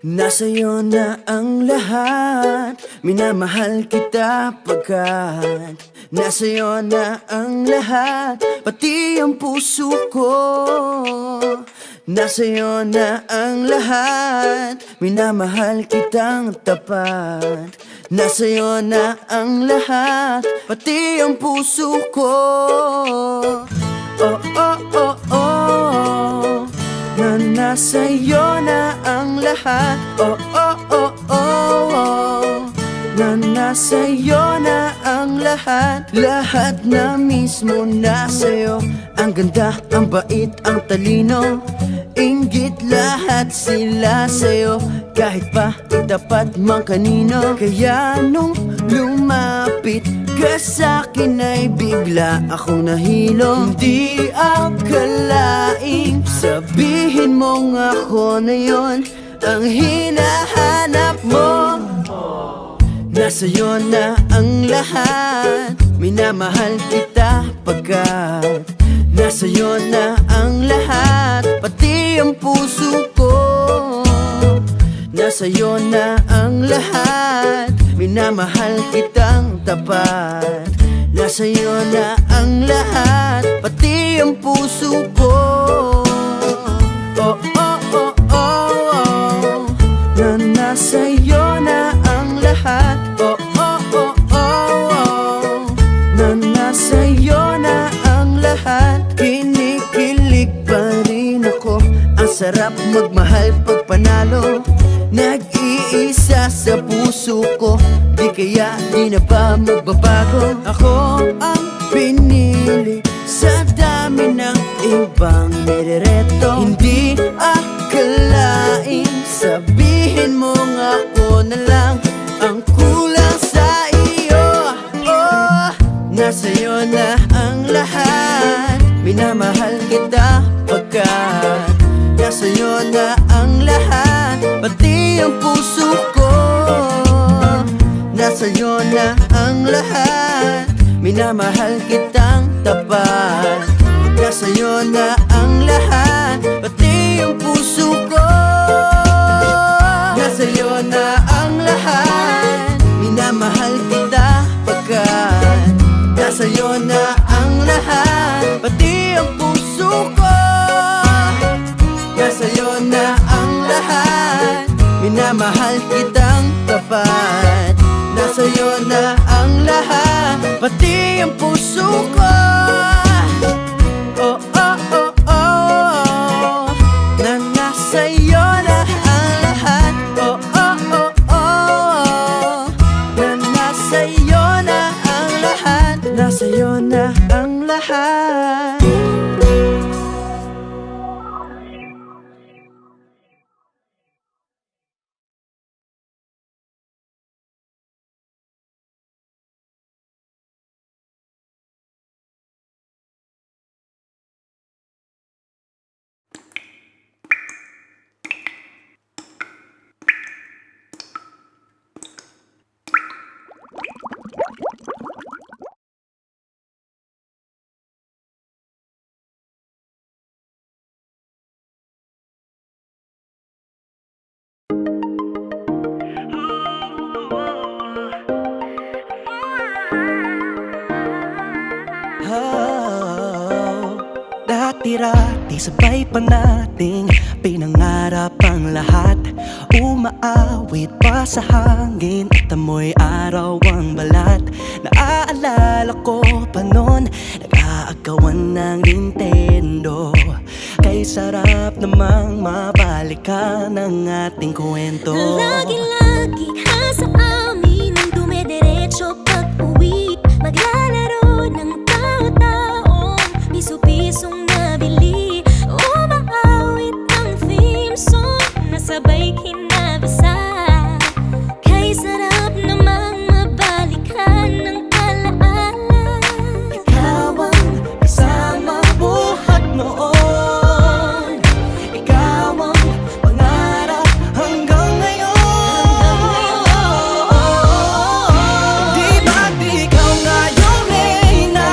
Nasa'yo na ang lahat, minamahal kita pagkat nasa'yo na ang lahat, pati ang puso ko. Nasa'yo na ang lahat, minamahal kitang tapat. Nasa'yo na ang lahat, pati ang puso ko. Oh, oh, oh, oh, na nasa'yo na ang lahat. Oh, oh, oh, oh, oh, na nasa'yo na ang lahat. Lahat na mismo nasa'yo. Ang ganda, ang bait, ang talino, inggit lahat sila sa'yo. Kahit pa itapat mang kanino. Kaya nung lumapit ka sa'kin ay bigla akong nahilo. Hindi akalaing sabihin mong ako na yon ang hinahanap mo. Nasa'yo na ang lahat, minamahal kita pagkat Nasa'yo na ang lahat, pati ang puso ko. Nasa'yo na ang lahat, minamahal kitang tapat. Nasa'yo na ang lahat, pati ang puso ko. Oh, oh, oh, oh, oh. Na nasa'yo na ang lahat. Oh, oh, oh, oh, oh. Na nasa'yo na ang lahat. Kinikilig pa rin ako. Ang sarap magmahal pag panalo. Nag-iisa sa puso ko, di kaya di na ba magbabago? Ako ang pinili sa dami ng ibang nirereto. Hindi akalain, sabihin mo nga ako na lang ang kulang sa iyo. Oh, nasa'yo na ang lahat, minamahal kita pagkat nasa'yo na ang lahat, pati ang puso ko. Nasa'yo na ang lahat, minamahal kitang tapat. Nasa'yo na ang lahat, pati ang puso ko. Nasa'yo na ang lahat, minamahal kita pagkat nasa'yo na ang lahat, pati ang puso ko. Nasa'yo na ang lahat, minamahal kitang tapat. Nasa'yo na ang lahat, pati ang puso ko. Oh, oh, oh, oh. Na nasa'yo na ang lahat. Oh, oh, oh, oh. Na nasa'yo na ang lahat. Nasa'yo na ang lahat. Dati-rati sabay pa nating pinangarap ang lahat. Umaawit pa sa hangin at amoy araw ang balat. Naaalala ko pa noon, nag-aagawan ng Nintendo. Kay sarap namang mabalikan ang ating kwento. Lagi-lagi ka sa amin ang dumediretso pag-uwi. Maglalaro ng tao-taong piso-pisong nabili. Umaawit ang theme song na sabay kinabasa. Kay sarap namang mabalikan ng alaala. Ikaw ang isama buhat noon. Ikaw ang pangarap hanggang ngayon. Di ba't ikaw nga yung reyna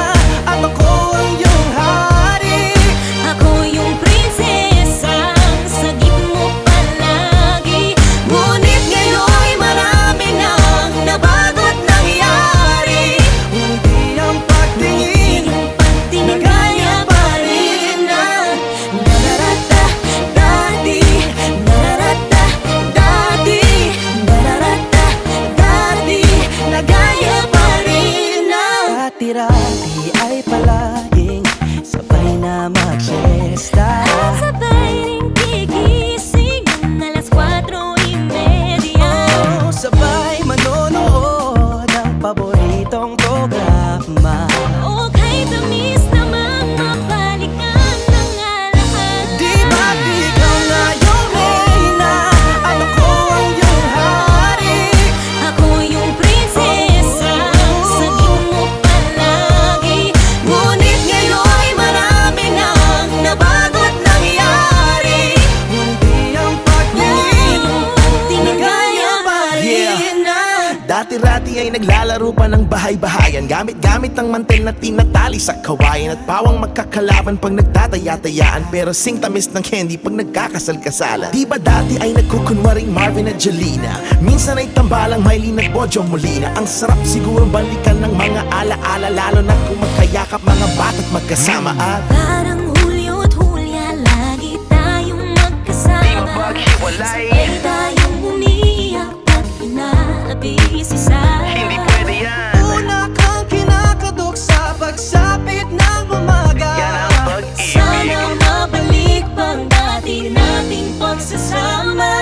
bayan. Gamit-gamit ang mantel na tinatali sa kawayan. At pawang magkakalaban pag nagtataya-tayaan. Pero sing tamis ng candy pag nagkakasal-kasalan. Di ba dati ay nagkukunwaring Marvin at Jelena? Minsan ay tambalang Mylene at Bojo Molina. Ang sarap siguro balikan ng mga ala-ala, lalo na kung magkayakap mga bata't magkasama. At Parang Hulyo at Hulya, lagi tayong magkasama. Di mapaghiwalay. Sabay tayong umiiyak at inaabi si Sarah. Hindi pwede yan. Una kang kinakatok sa pagsapit ng umaga. Yan ang pag-ibig. Sana mabalik pang dati nating pagsasama.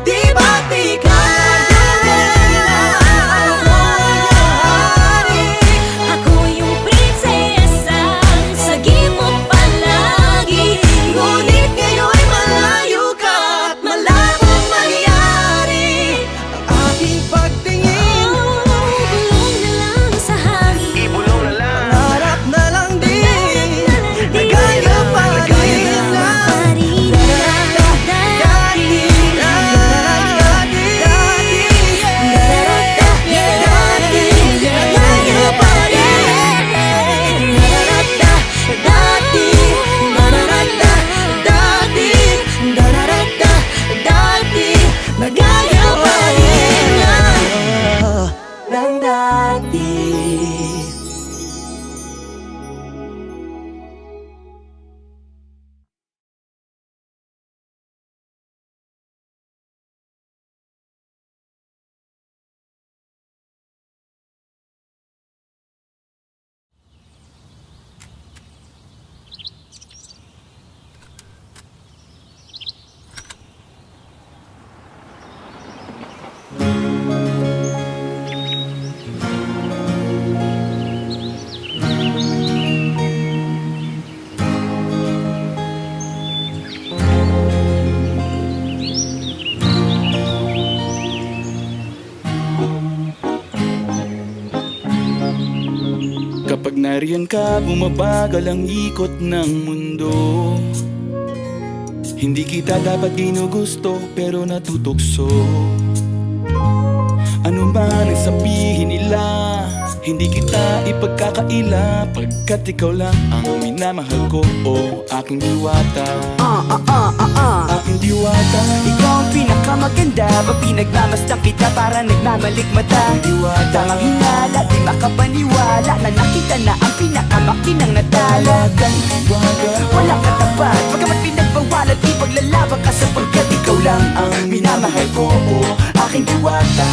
Di ba't ikaw Ako yung prinsesa, sagip mo palagi. ngunit ngayon'y malayo ka at malabong mangyari ang aking pagtingin. Bulong na lang sa hangin. Ibulong na lang. Harap na lang din na gaya pa rin lang. Nagaya pa rin lang. Ng dati. Kapag nariyan ka, bumabagal ang ikot ng mundo. Hindi kita dapat ginugusto, pero natutukso. Ano man ang sabihin nila, hindi kita ipagkakaila, pagkat ikaw lang ang minamahal ko, o aking diwata. Aking diwata. Ikaw ang pinakamaganda, pag pinagmamasdan kita para nagmamalikmata. Diwata. Tamang hinala, di makapaniwala na nakita na ang pinakamakinang natala. Talagang diwata. Walang katapat, pagkamat pinagbawalan, ipaglalaban ka sapagkat ikaw lang ang minamahal ko, o aking diwata.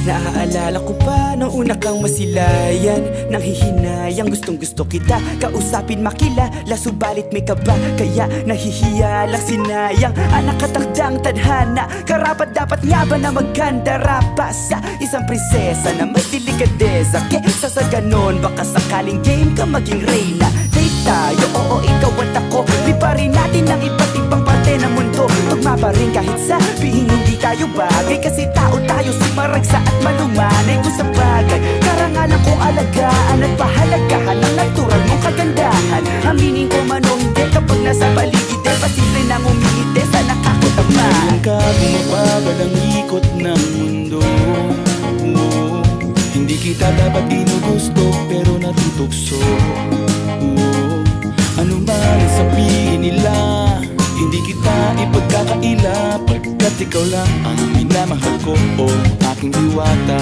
Naaalala ko pa nung una kang masilayan, nang hihinayang gustong gusto kita kausapin, makilala, subalit may kaba, kaya nahihiya lang, sinayang ang nakatakdang tadhana. Karapat dapat nga ba na magkandara pa sa isang prinsesa na may delikadeza? Kesa sa ganon, baka sakaling game ka maging reyna. Date tayo, oo, ikaw at ako, liparin natin ang iba't ibang parte ng mundo. Tugma pa rin kahit sabihin hindi tayo bagay, kasi tao tayo, sumaragsa at malumanay. Kung sa bagay, karangalan kong alagaan at pahalagahan ang natural mong kagandahan. Aminin ko man o hindi, kapag nasa paligid pasimple nang umingiti sa nakakutama. Ngayon ka, bumabagal ang ikot ng mundo. Oo, hindi kita dapat ginugusto, pero natutukso. Oo, ano man ang sabihin nila, hindi kita ipagkakaila, pagkat ikaw lang ang minamahal ko, o aking diwata.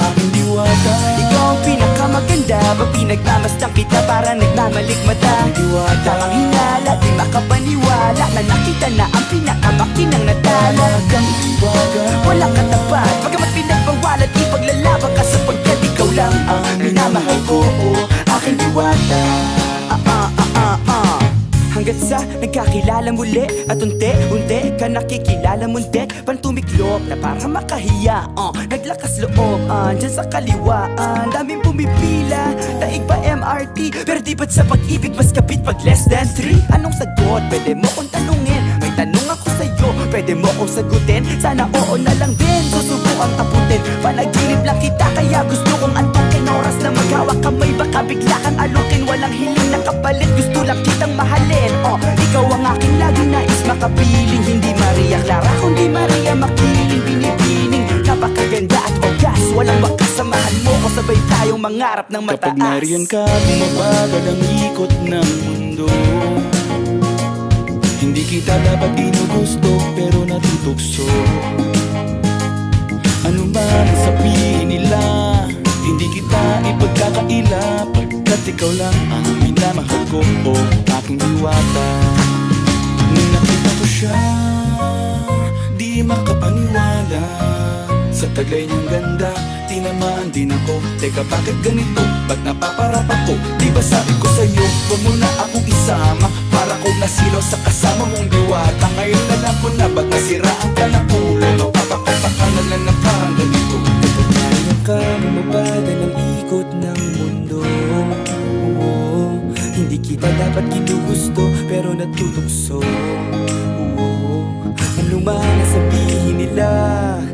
Aking diwata. Ikaw ang pinakamaganda, pag pinagmamasdan kita para nagmamalikmata. Diwata. Tamang hinala, di makapaniwala na nakita na ang pinakamakinang natala. Talagang diwata. Walang katapat, pagkamat pinagbawalan, ipaglalaban ka sapagkat ikaw lang ang minamahal ko, o aking diwata. Hanggat sa nagkakilala muli at unti-unti ka nakikilala muntik, pantumiklop na para makahiya. Naglakas loob, dyan sa kaliwaan, daming pumipila, daig pa MRT. Pero di ba't sa pag-ibig mas kapit pag less than 3? Anong sagot? Pwede mo kong tanungin. May tanong ako sa'yo, pwede mo kong sagutin. Sana oo na lang din, susubukang abutin. Panaginip lang kita, kaya gusto kong antukin. Oras na maghawak kamay, baka bigla kang alukin. Walang hiling na kapalit, gusto lang kitang mahalin. Ikaw ang aking laging nais makapiling. Hindi Maria Clara, kundi Maria Makiling. Binibining sabay tayong mangarap ng mataas. Kapag nariyan ka, bumabagal ang ikot ng mundo. Hindi kita dapat ginugusto, pero natutukso. Ano man ang sabihin nila, hindi kita ipagkakaila, pagkat ikaw lang ang minamahal ko, o aking diwata. Nung nakita ko siya, di makapaniwala. Sa taglay niyang ganda, tinamaan din ako. Teka, bakit ganito? Ba't napaparap ako? Di ba sabi ko sa'yo, huwag mo na akong isama, para kong nasilaw sa kasama mong diwata. Ngayon alam ko na, ba't nasiraan ka ng ulo? Mapapakotak na lang na parang ganito. Kapag nariyan ka, bumabagal ang ikot ng mundo. Oo, hindi kita dapat ginugusto, pero natutukso. Oo, ano man ang sabihin nila,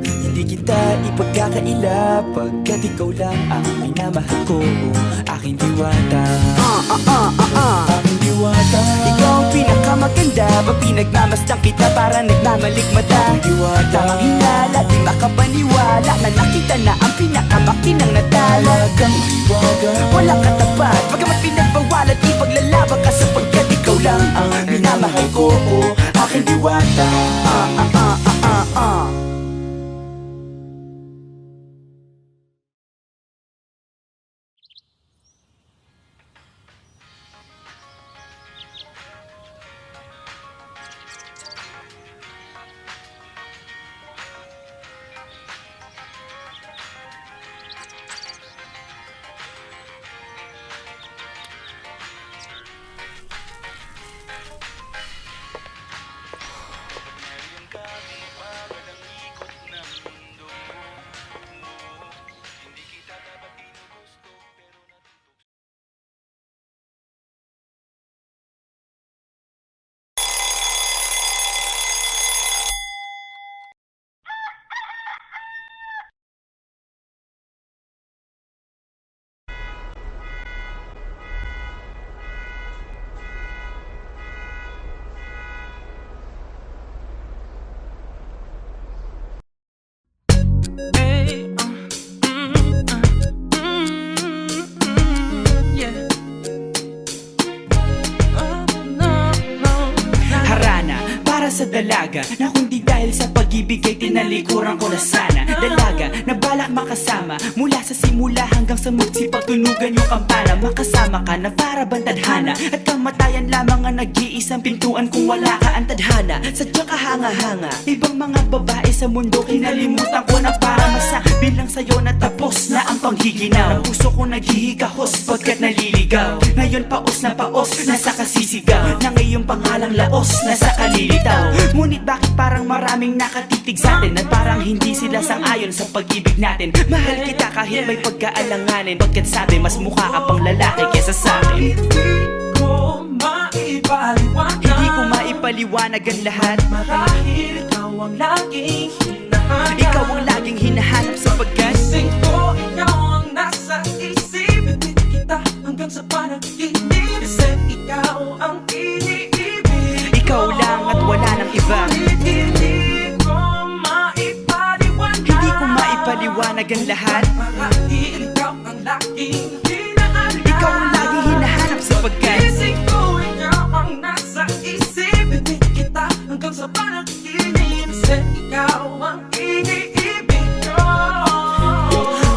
hindi kita ipagkakaila, pagkat ikaw lang ang minamahal ko, aking diwata. Aking diwata, Ikaw ang pinakamaganda, pag pinagmamasdan kita para nagmamalikmata. aking diwata, Tamang hinala, di makapaniwala na nakita na ang pinakamakinang natala. talagang iwaga. Walang katapat, bagamat pinagbawalan, ipaglalaban ka sapagkat ikaw lang ang minamahal ko, aking diwata. Harana, para sa dalaga na kundi dahil sa pag-ibig ay tinalikuran ko na sana. Dalaga na balak makasama mula sa simula hanggang sa magsipagtunugan yung kampana. Makasama ka na para bang tadhana, at kamatayan lamang ang nag-iisang pintuan kung wala ka ang tadhana. Sadyang kahanga-hanga, ibang mga babae sa mundo kinalimutan ko na para masabi lang sa'yo na tapos na ang panghiginaw. Ang puso ko naghihikahos pagkat naliligaw. Ngayon paos na paos, nasa kasisigaw na ngayong pangalang laos, nasa kalilitaw. Ngunit bakit parang maraming nakatitig sa atin, at parang hindi sila sang-ayon sa pag-ibig natin. Mahal kita kahit may pagkaalanganin, pagkat sabi mas mukha ka pang lalaki kesa sa'kin. Hindi ko maipaliwanag ang lahat, Marahil ikaw ang laging hinahanap. ikaw ang laging hinahanap sapagkat Gising ko, ikaw ang nasa isip. Ibig kita hanggang sa panaginip. Kasi ikaw ang iniibig. ikaw lang at wala nang iba. Hindi ko maipaliwanag. Hindi ko maipaliwanag ang lahat, Marahil ikaw ang laging hinahanap. ikaw ang laging hinahanap sapagkat Gising ko, ikaw ang nasa isip. Ibig kita hanggang sa panaginip. Kasi ikaw ang iniibig ko.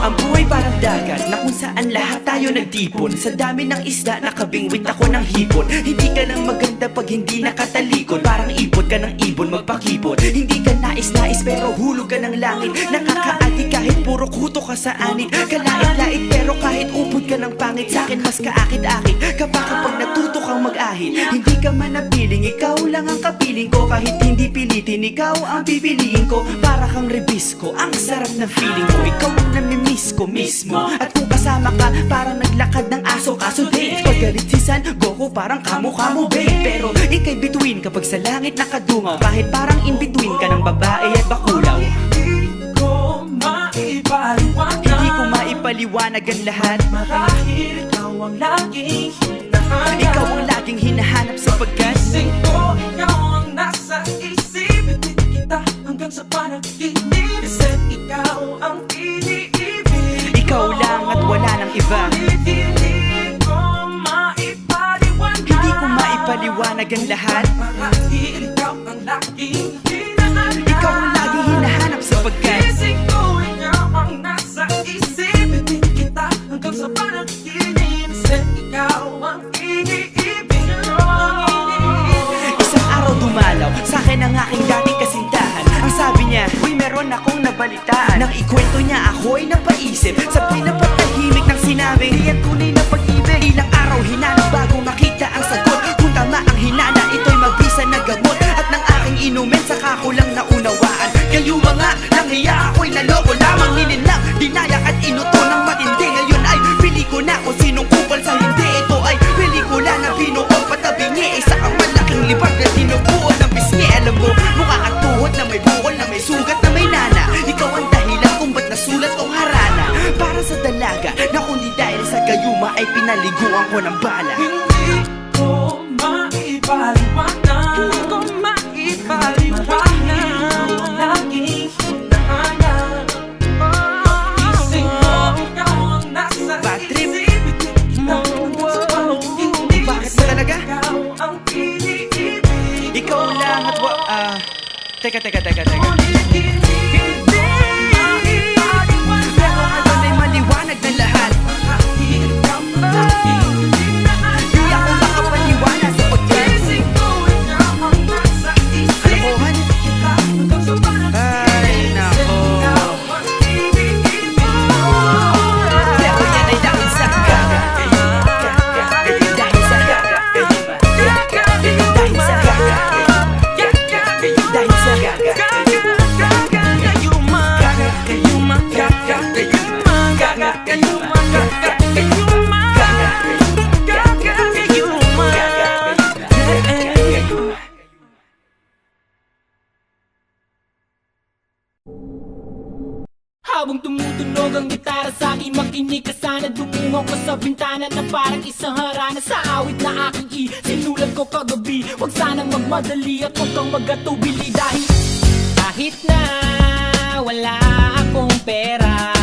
ang buhay parang dagat na kung saan lahat tayo nagtipon. Sa dami ng isda nakabingwit ako ng hipon. Hindi ka lang maganda pag hindi nakatalikod, parang ipon ka ng ibon magpakipon. Hindi ka nais-nais pero hulog ka ng langit. Nakakaati kahit puro kuto ka sa anit. Kalait-lait pero kahit upod ka ng pangit. Sa'kin mas kaakit-akit kapag natuto kang mag-ahit. Hindi ka man napiling, ikaw lang ang kapiling ko. Kahit hindi pilitin, ikaw ang pipiliin ko. Para kang rebisco, ang sarap ng feeling ko. Ikaw ang namimiss ko mismo. At kung kasama ka, parang naglakad ng aso. Kaso date, paggalit si San Goku, parang kamukha mo babe. Pero ika'y bituin kapag sa langit nakadungaw. Kahit parang in-between ka ng babae at bakulaw. Hindi ko maipaliwanag. Hindi ko maipaliwanag ang lahat, Marahil ikaw ang laging hinahanap. ikaw ang laging hinahanap sapagkat Gising ko, ikaw ang nasa isip. Ibig kita hanggang sa panaginip. Kasi ikaw ang iniibig. ikaw lang at wala nang iba. Hindi ko maipaliwanag. Hindi ko maipaliwanag ang lahat. Marahil ikaw ang laging hinahanap. Ikaw ang lagi hinahanap sapagkat Isip ko ikaw ang nasa isip. Ibig kita hanggang sa panaginip. Kasi ikaw ang iniibig. isang araw dumalaw sa akin ang aking dating kasintahan. Ang sabi niya, uy meron akong nabalitaan. Nang ikwento niya ako'y napaisip. Sa pinapatahimik ng sinabi, di yan tunay na pag-ibig. Ilang araw hinanap bago makita ang sagot. Kung tama ang hinana, ito'y mabisa na gamot. At nang aking inumin, saka ko lang naunawaan. Kayo mga nanghiya ako'y naloko lamang. Nilinlang, dinayak at inuto ng matindi. Ngayon ay pili ko na kung sinong kupal sa hindi. Ito ay pelikula na binuo patabingi. Isa kang malaking libag na tinubuo ng pisngi. Alam mo, mukha kang tuhod na may bukol na may sugat na may nana. Ikaw ang dahilan kung ba't nasulat tong harana. Para sa dalaga na kundi dahil sa gayuma ay pinaliguan ko ng bala. Hindi ko maipaliwanag. Hindi ko maipaliwanag. Ikaw ang laging hinahanap. Isip ko ikaw ang nasa Bad trip. isip. Ibig kita hanggang sa panaginip. Bakit ba talaga? Ikaw ang iniibig. Ikaw lang at Teka. Pero ngayon ay maliwanag na lahat. Di ako makapaniwala sapagkat kalokohan. Ay, nako. Pero yan ay dahil sa Habang tumutunog ang gitara sa akin, makinig ka sana. Dumungaw ko sa bintana na parang isang harana. Sa awit na aking sinulat ko kagabi, huwag sanang magmadali at huwag kang magatubili. Dahil kahit na wala akong pera,